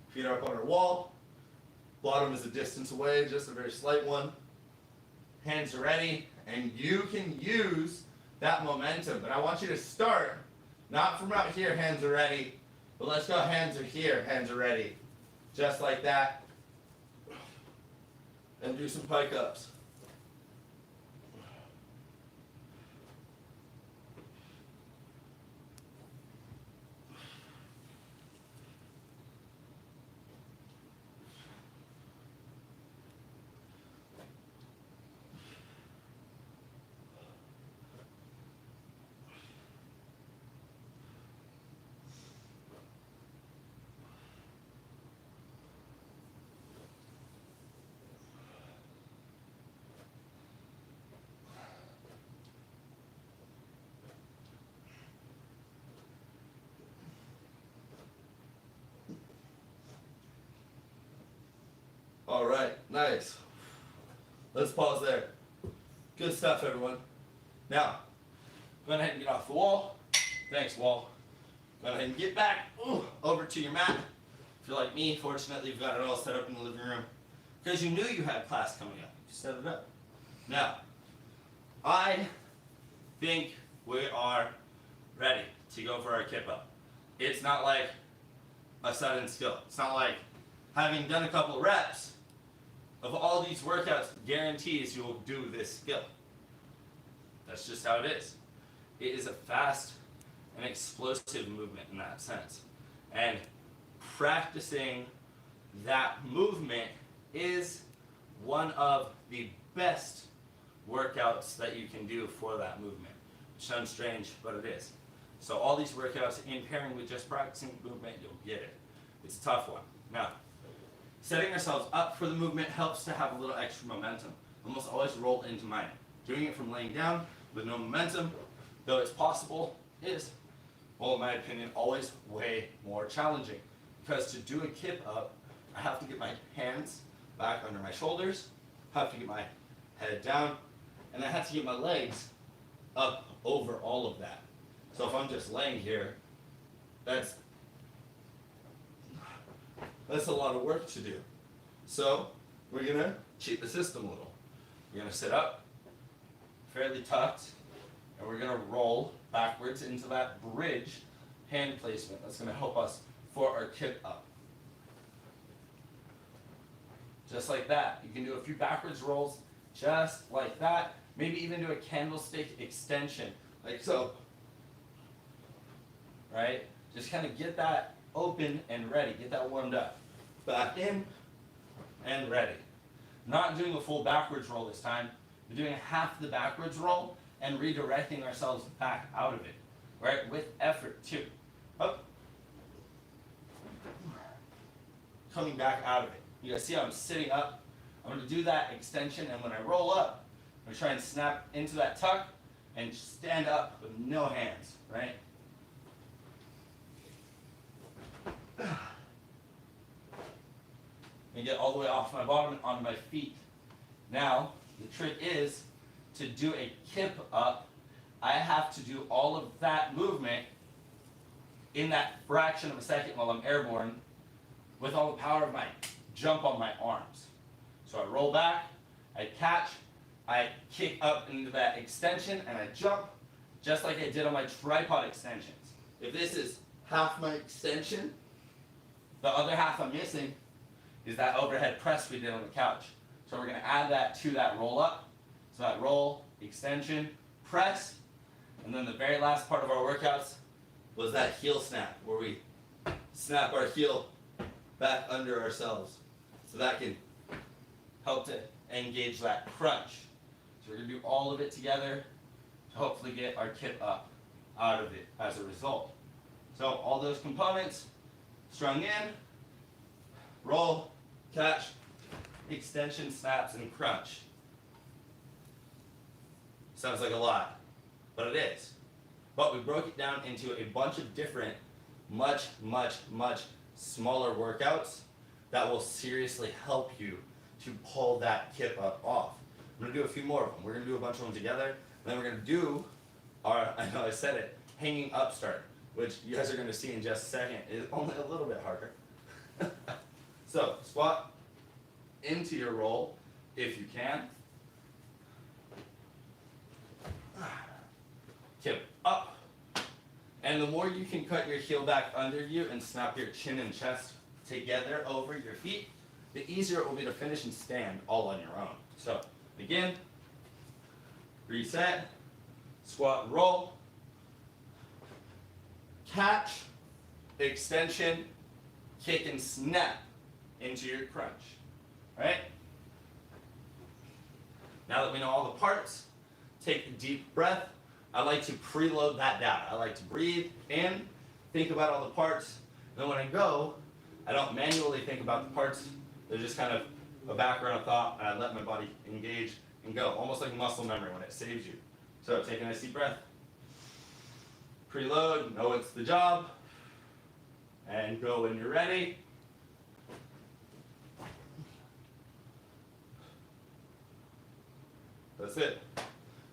feet are up on our wall, bottom is a distance away, just a very slight one. Hands are ready, and you can use that momentum. But I want you to start, not from out here, hands are ready, but let's go, hands are here, hands are ready. Just like that. And do some pike ups. All right, nice. Let's pause there. Good stuff, everyone. Now, go ahead and get off the wall. Thanks, wall. Go ahead and get back over to your mat. you're like me, fortunately you've got it all set up in the living room because you knew you had class coming up. You set it up. Now, I think we are ready to go for our kip up. It's not like a sudden skill. It's not like having done a couple reps of all these workouts guarantees you will do this skill. That's just how it is. It is a fast and explosive movement in that sense. And practicing that movement is one of the best workouts that you can do for that movement. It sounds strange, but it is. So all these workouts in pairing with just practicing movement, you'll get it. It's a tough one. Now, setting ourselves up for the movement helps to have a little extra momentum. Almost always roll into mine. Doing it from laying down with no momentum, though it's possible, is, well, in my opinion, always way more challenging. Because to do a kip up, I have to get my hands back under my shoulders, have to get my head down, and I have to get my legs up over all of that. So if I'm just laying here, that's a lot of work to do. So we're gonna cheat the system a little. We're gonna sit up, fairly tucked, and we're gonna roll backwards into that bridge hand placement. That's gonna help us for our kip up. Just like that. You can do a few backwards rolls just like that. Maybe even do a candlestick extension, like so. Right? Just kind of get that open and ready. Get that warmed up. Back in and ready. Not doing a full backwards roll this time. We're doing half the backwards roll and redirecting ourselves back out of it. Right? With effort too. Up. Coming back out of it. You guys see how I'm sitting up? I'm going to do that extension, and when I roll up, I'm going to try and snap into that tuck and stand up with no hands, right? And get all the way off my bottom and onto my feet. Now, the trick is to do a kip up. I have to do all of that movement in that fraction of a second while I'm airborne with all the power of my jump on my arms. So I roll back, I catch, I kick up into that extension, and I jump just like I did on my tripod extensions. If this is half my extension, the other half I'm missing is that overhead press we did on the couch. So we're going to add that to that roll up. So that roll, extension, press, and then the very last part of our workouts was that heel snap, where we snap our heel back under ourselves. So that can help to engage that crunch. So we're going to do all of it together to hopefully get our kip up out of it as a result. So all those components strung in, roll, catch, extension, snaps, and crunch. Sounds like a lot, but it is. But we broke it down into a bunch of different, much smaller workouts that will seriously help you to pull that kip up off. I'm going to do a few more of them. We're going to do a bunch of them together, and then we're going to do our, I know I said it, hanging upstart, which you guys are going to see in just a second is only a little bit harder. So, squat into your roll if you can. Kip up. And the more you can cut your heel back under you and snap your chin and chest together over your feet, the easier it will be to finish and stand all on your own. So, begin, reset, squat, roll, catch, extension, kick and snap into your crunch. Right? Now that we know all the parts, take a deep breath. I like to preload that down. I like to breathe in, think about all the parts. Then when I go, I don't manually think about the parts. They're just kind of a background thought, and I let my body engage and go, almost like muscle memory when it saves you. So take a nice deep breath. Preload, know it's the job, and go when you're ready. That's it.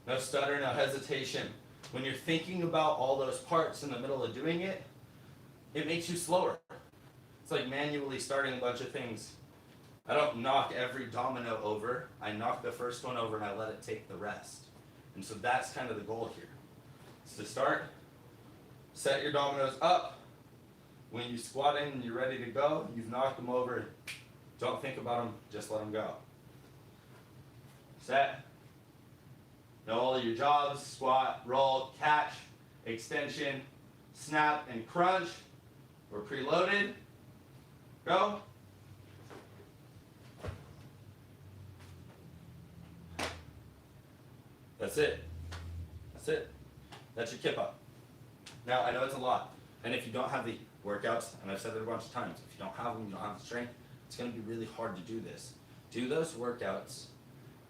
No stutter, no hesitation. When you're thinking about all those parts in the middle of doing it, it makes you slower. It's like manually starting a bunch of things. I don't knock every domino over. I knock the first one over and I let it take the rest. And so that's kind of the goal here. Is to start, set your dominoes up. When you squat in and you're ready to go, you've knocked them over. Don't think about them, just let them go. Set. Know all of your jobs: squat, roll, catch, extension, snap, and crunch. We're preloaded. Go. That's it. That's it. That's your kip up. Now, I know it's a lot. And if you don't have the workouts, and I've said it a bunch of times, if you don't have them, you don't have the strength, it's going to be really hard to do this. Do those workouts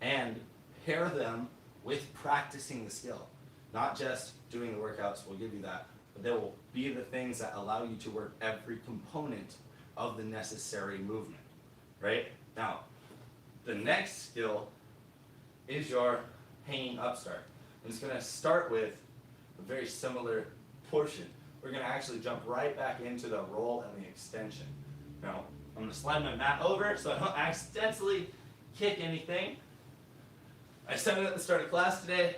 and pair them with practicing the skill. Not just doing the workouts will give you that, but they will be the things that allow you to work every component of the necessary movement, right? Now, the next skill is your hanging upstart. And it's going to start with a very similar portion. We're going to actually jump right back into the roll and the extension. Now, I'm going to slide my mat over so I don't accidentally kick anything. I said it at the start of class today,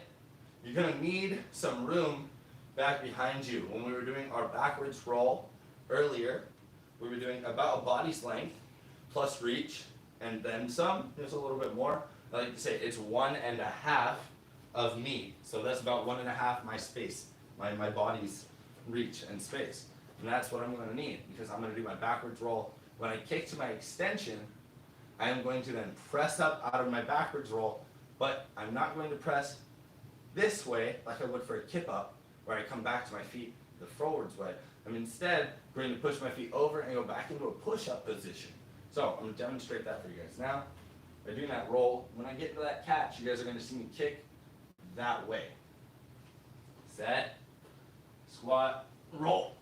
you're going to need some room back behind you. When we were doing our backwards roll earlier, we were doing about a body's length plus reach and then some. There's a little bit more. I like to say it's 1.5 of me. So that's about 1.5 my space, my body's reach and space. And that's what I'm going to need because I'm going to do my backwards roll. When I kick to my extension, I am going to then press up out of my backwards roll, but I'm not going to press this way like I would for a kip up, where I come back to my feet the forwards way. I'm instead going to push my feet over and go back into a push-up position. So I'm going to demonstrate that for you guys now. By doing that roll, when I get to that catch, you guys are going to see me kick that way. Set, squat, roll.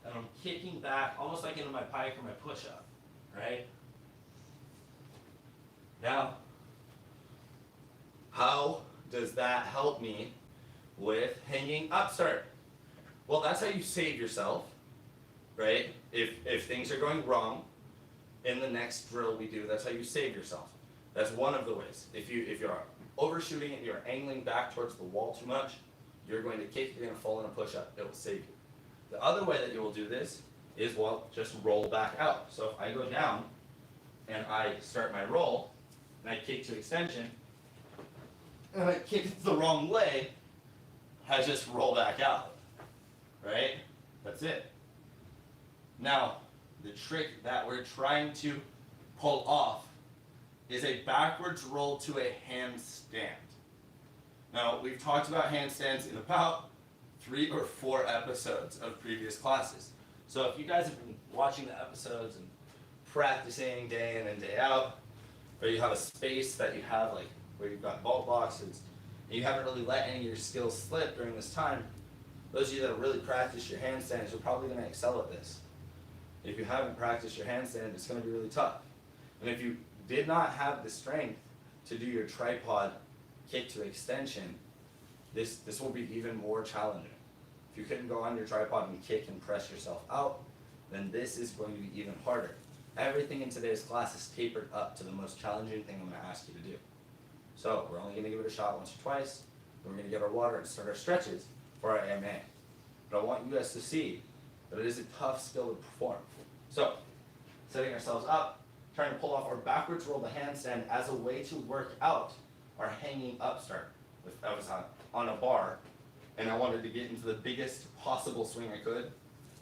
And I'm kicking back almost like into my pike or my push-up, right? Now, how does that help me with hanging upstart? Well, that's how you save yourself, right? If things are going wrong in the next drill we do, that's how you save yourself. That's one of the ways. If you're overshooting it, you're angling back towards the wall too much, you're going to kick, you're going to fall in a push-up. It will save you. The other way that you will do this is, well, just roll back out. So if I go down and I start my roll and I kick to extension and I kick the wrong way, I just roll back out, right? That's it. Now, the trick that we're trying to pull off is a backwards roll to a handstand. Now, we've talked about handstands in about 3 or 4 episodes of previous classes. So if you guys have been watching the episodes and practicing day in and day out, or you have a space that you have like where you've got vault boxes, and you haven't really let any of your skills slip during this time, those of you that have really practiced your handstands, you're probably going to excel at this. If you haven't practiced your handstand, it's going to be really tough. And if you did not have the strength to do your tripod kick to extension, this will be even more challenging. If you couldn't go on your tripod and kick and press yourself out, then this is going to be even harder. Everything in today's class is tapered up to the most challenging thing I'm going to ask you to do. So we're only going to give it a shot once or twice. Then we're going to get our water and start our stretches for our AMA. But I want you guys to see that it is a tough skill to perform. So, setting ourselves up, trying to pull off our backwards roll to handstand as a way to work out our hanging upstart. If I was on a bar and I wanted to get into the biggest possible swing I could,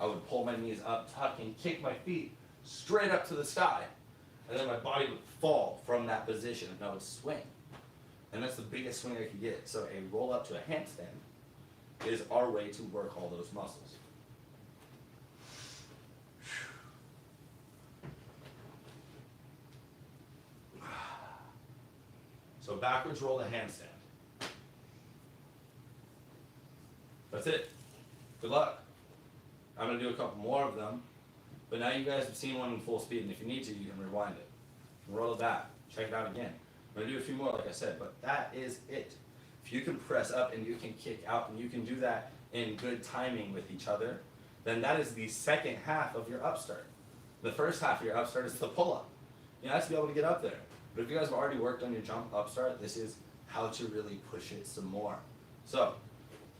I would pull my knees up, tuck, and kick my feet straight up to the sky. And then my body would fall from that position and I would swing. And that's the biggest swing I could get. So a roll up to a handstand is our way to work all those muscles. So backwards roll to handstand. That's it. Good luck. I'm going to do a couple more of them, but now you guys have seen one in full speed, and if you need to, you can rewind it. Roll it back. Check it out again. I'm going to do a few more, like I said, but that is it. If you can press up and you can kick out and you can do that in good timing with each other, then that is the second half of your upstart. The first half of your upstart is the pull-up. You have to be able to get up there. But if you guys have already worked on your jump upstart, this is how to really push it some more. So,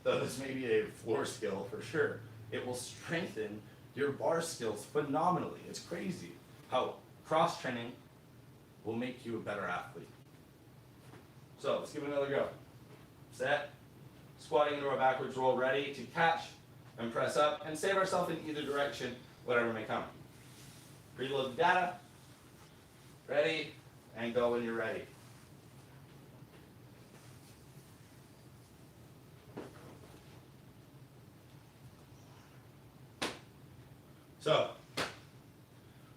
though this may be a floor skill for sure, it will strengthen your bar skills phenomenally. It's crazy how cross-training will make you a better athlete. So, let's give it another go. Set, squatting into our backwards roll, ready to catch and press up and save ourselves in either direction, whatever may come. Preload the data, ready, and go when you're ready. So,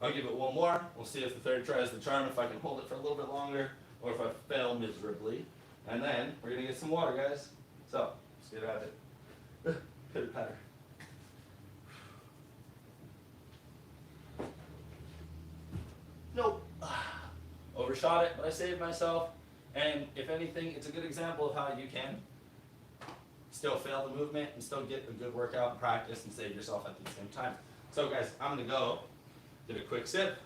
I'll give it one more. We'll see if the third try is the charm, if I can hold it for a little bit longer, or if I fail miserably. And then, we're going to get some water, guys. So, let's get at it. Pitter patter. Nope. Overshot it, but I saved myself. And if anything, it's a good example of how you can still fail the movement and still get a good workout and practice and save yourself at the same time. So guys, I'm gonna go get a quick sip.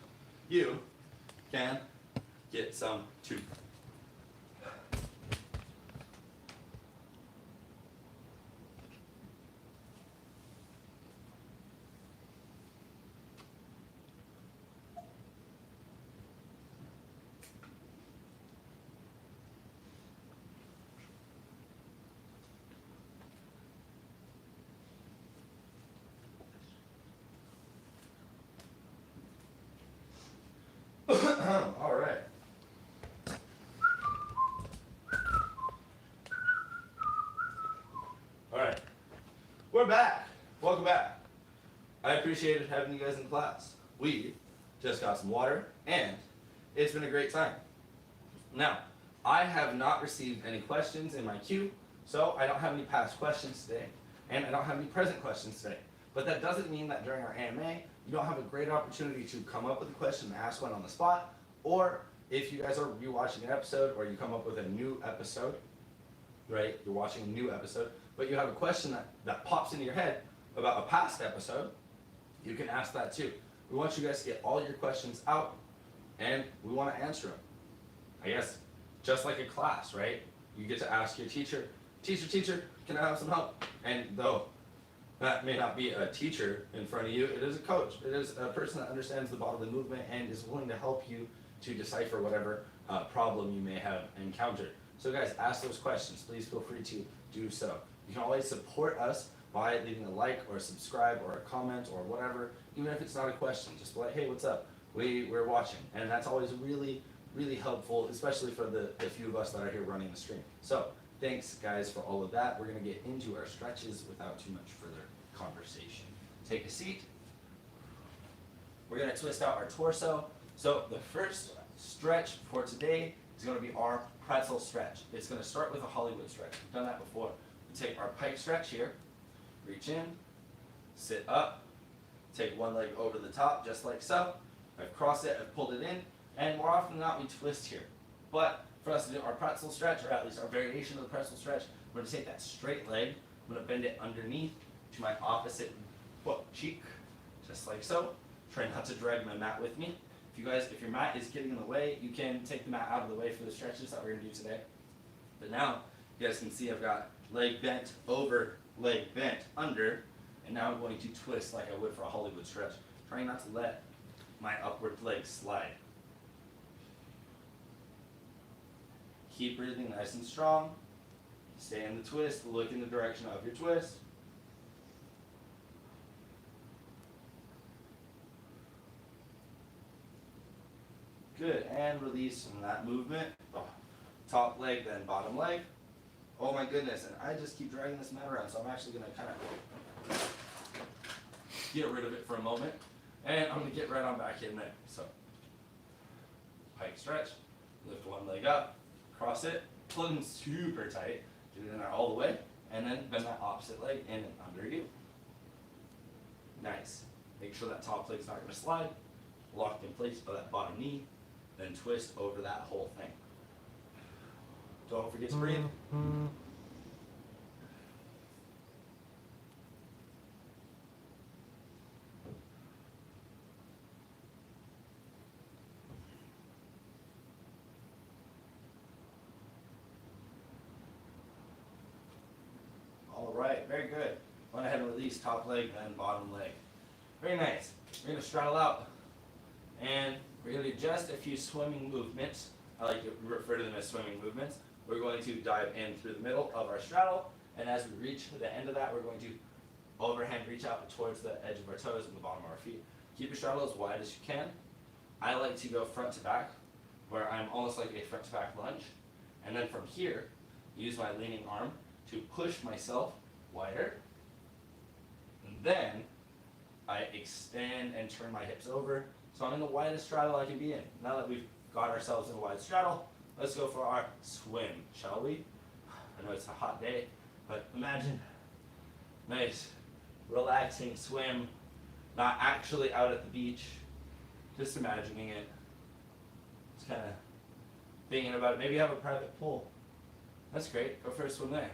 You can get some too. All right. All right. We're back. Welcome back. I appreciated having you guys in class. We just got some water, and it's been a great time. Now, I have not received any questions in my queue, so I don't have any past questions today, and I don't have any present questions today. But that doesn't mean that during our AMA, you don't have a great opportunity to come up with a question and ask one on the spot, or if you guys are rewatching an episode or you come up with a new episode, right? You're watching a new episode, but you have a question that pops into your head about a past episode, you can ask that too. We want you guys to get all your questions out, and we want to answer them. I guess just like a class, right? You get to ask your teacher, teacher, can I have some help? And though that may not be a teacher in front of you, it is a coach. It is a person that understands the bodily movement and is willing to help you to decipher whatever problem you may have encountered. So guys, ask those questions. Please feel free to do so. You can always support us by leaving a like or a subscribe or a comment or whatever, even if it's not a question. Just be like, hey, what's up? We're watching. And that's always really, really helpful, especially for the few of us that are here running the stream. So thanks guys for all of that. We're gonna get into our stretches without too much further conversation. Take a seat. We're gonna twist out our torso. So the first stretch for today is gonna be our pretzel stretch. It's gonna start with a Hollywood stretch. We've done that before. We take our pike stretch here, reach in, sit up, take one leg over the top just like so. I've crossed it, I've pulled it in, and more often than not we twist here. But for us to do our pretzel stretch, or at least our variation of the pretzel stretch, we're gonna take that straight leg, I'm gonna bend it underneath to my opposite foot cheek, just like so. Try not to drag my mat with me. If your mat is getting in the way, you can take the mat out of the way for the stretches that we're gonna do today. But now, you guys can see I've got leg bent over, leg bent under, and now I'm going to twist like I would for a Hollywood stretch, trying not to let my upward leg slide. Keep breathing nice and strong. Stay in the twist, look in the direction of your twist. Good, and release from that movement. Oh, top leg, then bottom leg. Oh my goodness, and I just keep dragging this mat around, so I'm actually gonna kind of get rid of it for a moment. And I'm gonna get right on back in there. So, pike stretch, lift one leg up, cross it, pull in super tight, get it in there all the way, and then bend that opposite leg in and under you. Nice. Make sure that top leg's not gonna slide, locked in place by that bottom knee, then twist over that whole thing. Don't forget to breathe. right, very good. Go ahead and release top leg, then bottom leg. Very nice. We're going to straddle out. And we're going to do just a few swimming movements. I like to refer to them as swimming movements. We're going to dive in through the middle of our straddle. And as we reach the end of that, we're going to overhand reach out towards the edge of our toes and the bottom of our feet. Keep your straddle as wide as you can. I like to go front to back, where I'm almost like a front to back lunge. And then from here, use my leaning arm to push myself wider. And then I extend and turn my hips over. So I'm in the widest straddle I can be in. Now that we've got ourselves in a wide straddle, let's go for our swim, shall we? I know it's a hot day, but imagine nice, relaxing swim, not actually out at the beach, just imagining it. Just kind of thinking about it. Maybe you have a private pool. That's great. Go for a swim there.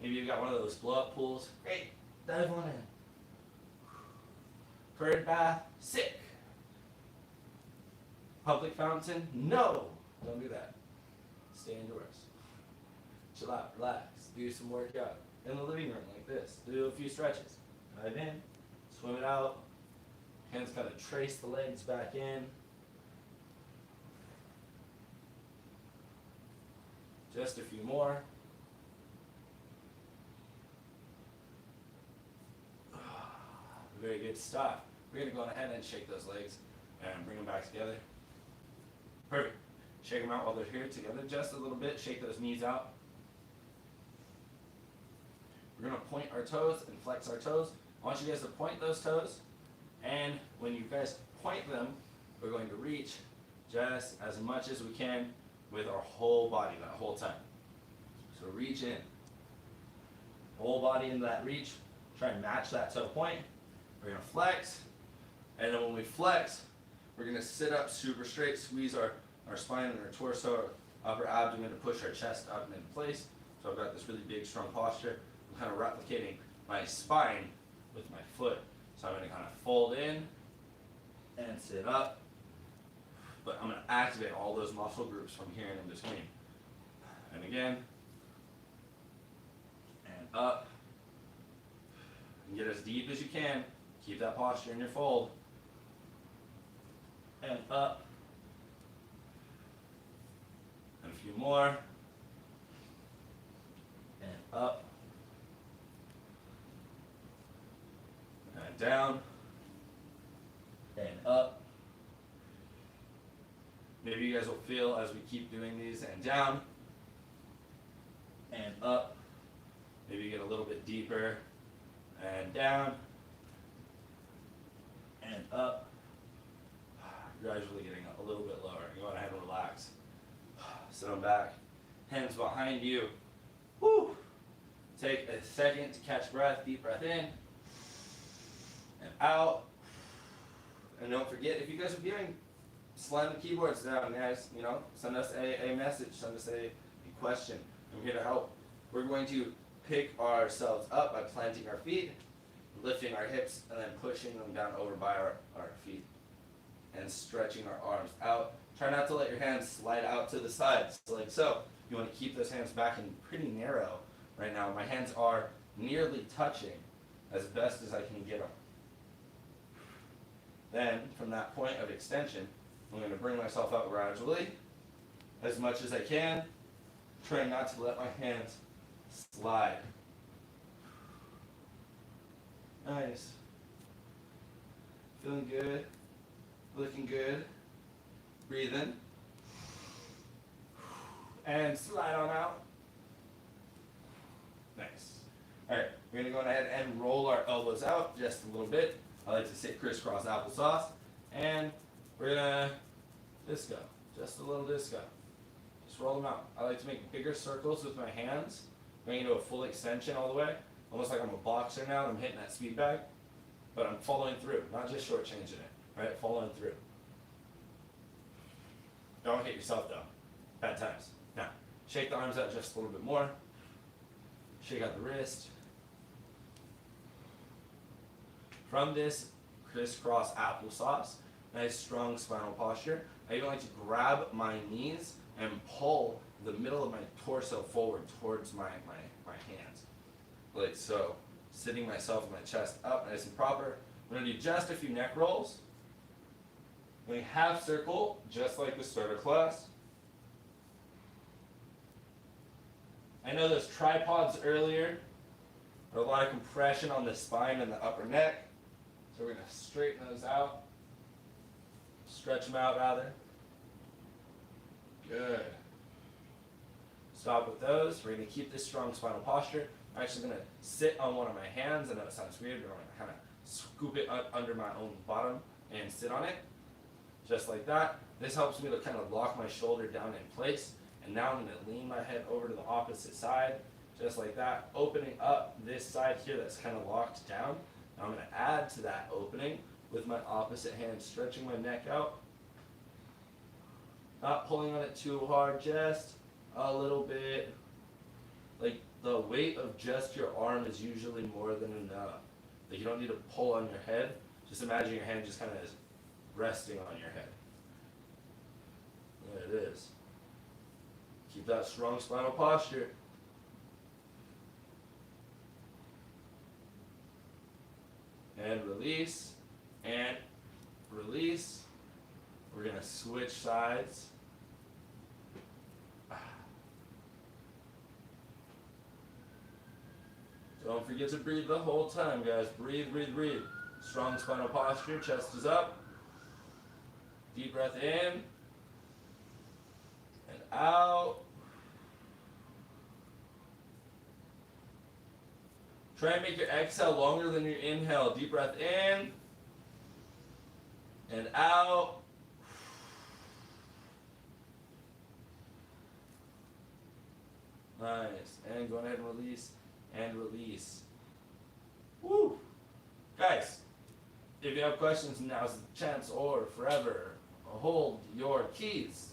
Maybe you've got one of those blow-up pools. Great. Dive on in. Bird bath. Sick. Public fountain. No. Don't do that. Stay indoors. Chill out. Relax. Do some workout in the living room like this. Do a few stretches. Dive in. Swim it out. Hands kind of trace the legs back in. Just a few more. Very good stuff. We're going to go ahead and shake those legs and bring them back together. Perfect. Shake them out while they're here together just a little bit. Shake those knees out. We're going to point our toes and flex our toes. I want you guys to point those toes. And when you guys point them, we're going to reach just as much as we can with our whole body that whole time. So reach in. Whole body into that reach. Try and match that toe point. We're going to flex. And then when we flex, we're going to sit up super straight, squeeze our spine and our torso, upper abdomen to push our chest up and into place. So I've got this really big, strong posture. I'm kind of replicating my spine with my foot. So I'm going to kind of fold in and sit up. But I'm going to activate all those muscle groups from here and in between. And again. And up. And get as deep as you can. Keep that posture in your fold. And up. And a few more. And up. And down. And up. Maybe you guys will feel as we keep doing these and down. And up. Maybe you get a little bit deeper. And down. And up. Gradually getting a little bit lower. Go ahead and relax. Sit on back. Hands behind you. Woo! Take a second to catch breath. Deep breath in. And out. And don't forget, if you guys are viewing, slam the keyboards down, guys. You know, send us a message. Send us a question. I'm here to help. We're going to pick ourselves up by planting our feet, lifting our hips, and then pushing them down over by our feet. And stretching our arms out. Try not to let your hands slide out to the sides, like so. You want to keep those hands back and pretty narrow right now. My hands are nearly touching as best as I can get them. Then, from that point of extension, I'm going to bring myself up gradually, as much as I can, trying not to let my hands slide. Nice. Feeling good. Looking good. Breathe in. And slide on out. Nice. Alright, we're going to go ahead and roll our elbows out just a little bit. I like to say crisscross applesauce. And we're going to disco. Just a little disco. Just roll them out. I like to make bigger circles with my hands, going into a full extension all the way. Almost like I'm a boxer now and I'm hitting that speed bag. But I'm following through, not just shortchanging it. Right, following through. Don't hit yourself though. Bad times. Now, shake the arms out just a little bit more. Shake out the wrist. From this crisscross applesauce, nice strong spinal posture, I even like to grab my knees and pull the middle of my torso forward towards my hands. Like so, sitting myself with my chest up nice and proper. I'm going to do just a few neck rolls. Going half circle, just like the starter class. I know those tripods earlier, a lot of compression on the spine and the upper neck. So we're going to straighten those out. Stretch them out rather. Good. Stop with those. We're going to keep this strong spinal posture. I'm actually going to sit on one of my hands. I know it sounds weird, but I'm going to kind of scoop it under my own bottom and sit on it. Just like that. This helps me to kind of lock my shoulder down in place. And now I'm going to lean my head over to the opposite side. Just like that. Opening up this side here that's kind of locked down. Now I'm going to add to that opening with my opposite hand, stretching my neck out. Not pulling on it too hard, just a little bit. Like the weight of just your arm is usually more than enough. Like you don't need to pull on your head. Just imagine your hand just kind of is resting on your head. There it is. Keep that strong spinal posture. And release. And release. We're going to switch sides. Don't forget to breathe the whole time, guys. Breathe, breathe, breathe. Strong spinal posture. Chest is up. Deep breath in. And out. Try and make your exhale longer than your inhale. Deep breath in. And out. Nice. And go ahead and release. And release. Woo! Guys, if you have questions, now's the chance, or forever. Hold your keys.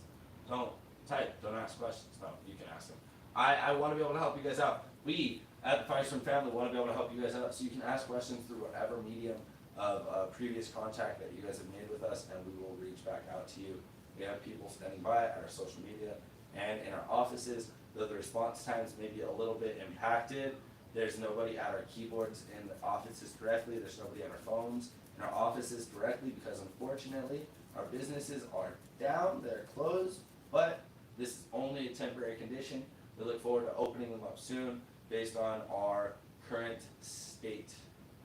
Don't type, don't ask questions. No, you can ask them. I want to be able to help you guys out. We at the Firestorm family want to be able to help you guys out, so you can ask questions through whatever medium of previous contact that you guys have made with us, and we will reach back out to you. We have people standing by at our social media and in our offices, though the response times may be a little bit impacted. There's nobody at our keyboards in the offices directly. There's nobody on our phones in our offices directly because unfortunately our businesses are down, they're closed, but this is only a temporary condition. We look forward to opening them up soon based on our current state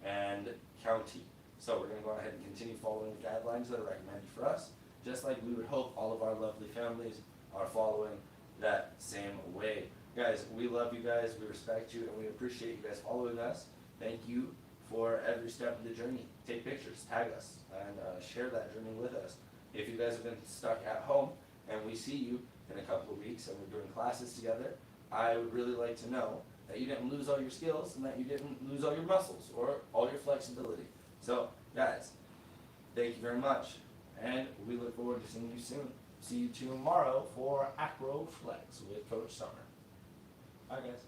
and county. So we're going to go ahead and continue following the guidelines that are recommended for us, just like we would hope all of our lovely families are following that same way. Guys, we love you guys, we respect you, and we appreciate you guys following us. Thank you for every step of the journey. Take pictures, tag us, and share that journey with us. If you guys have been stuck at home and we see you in a couple of weeks and we're doing classes together, I would really like to know that you didn't lose all your skills and that you didn't lose all your muscles or all your flexibility. So, guys, thank you very much, and we look forward to seeing you soon. See you tomorrow for Acro Flex with Coach Summer. Bye, guys.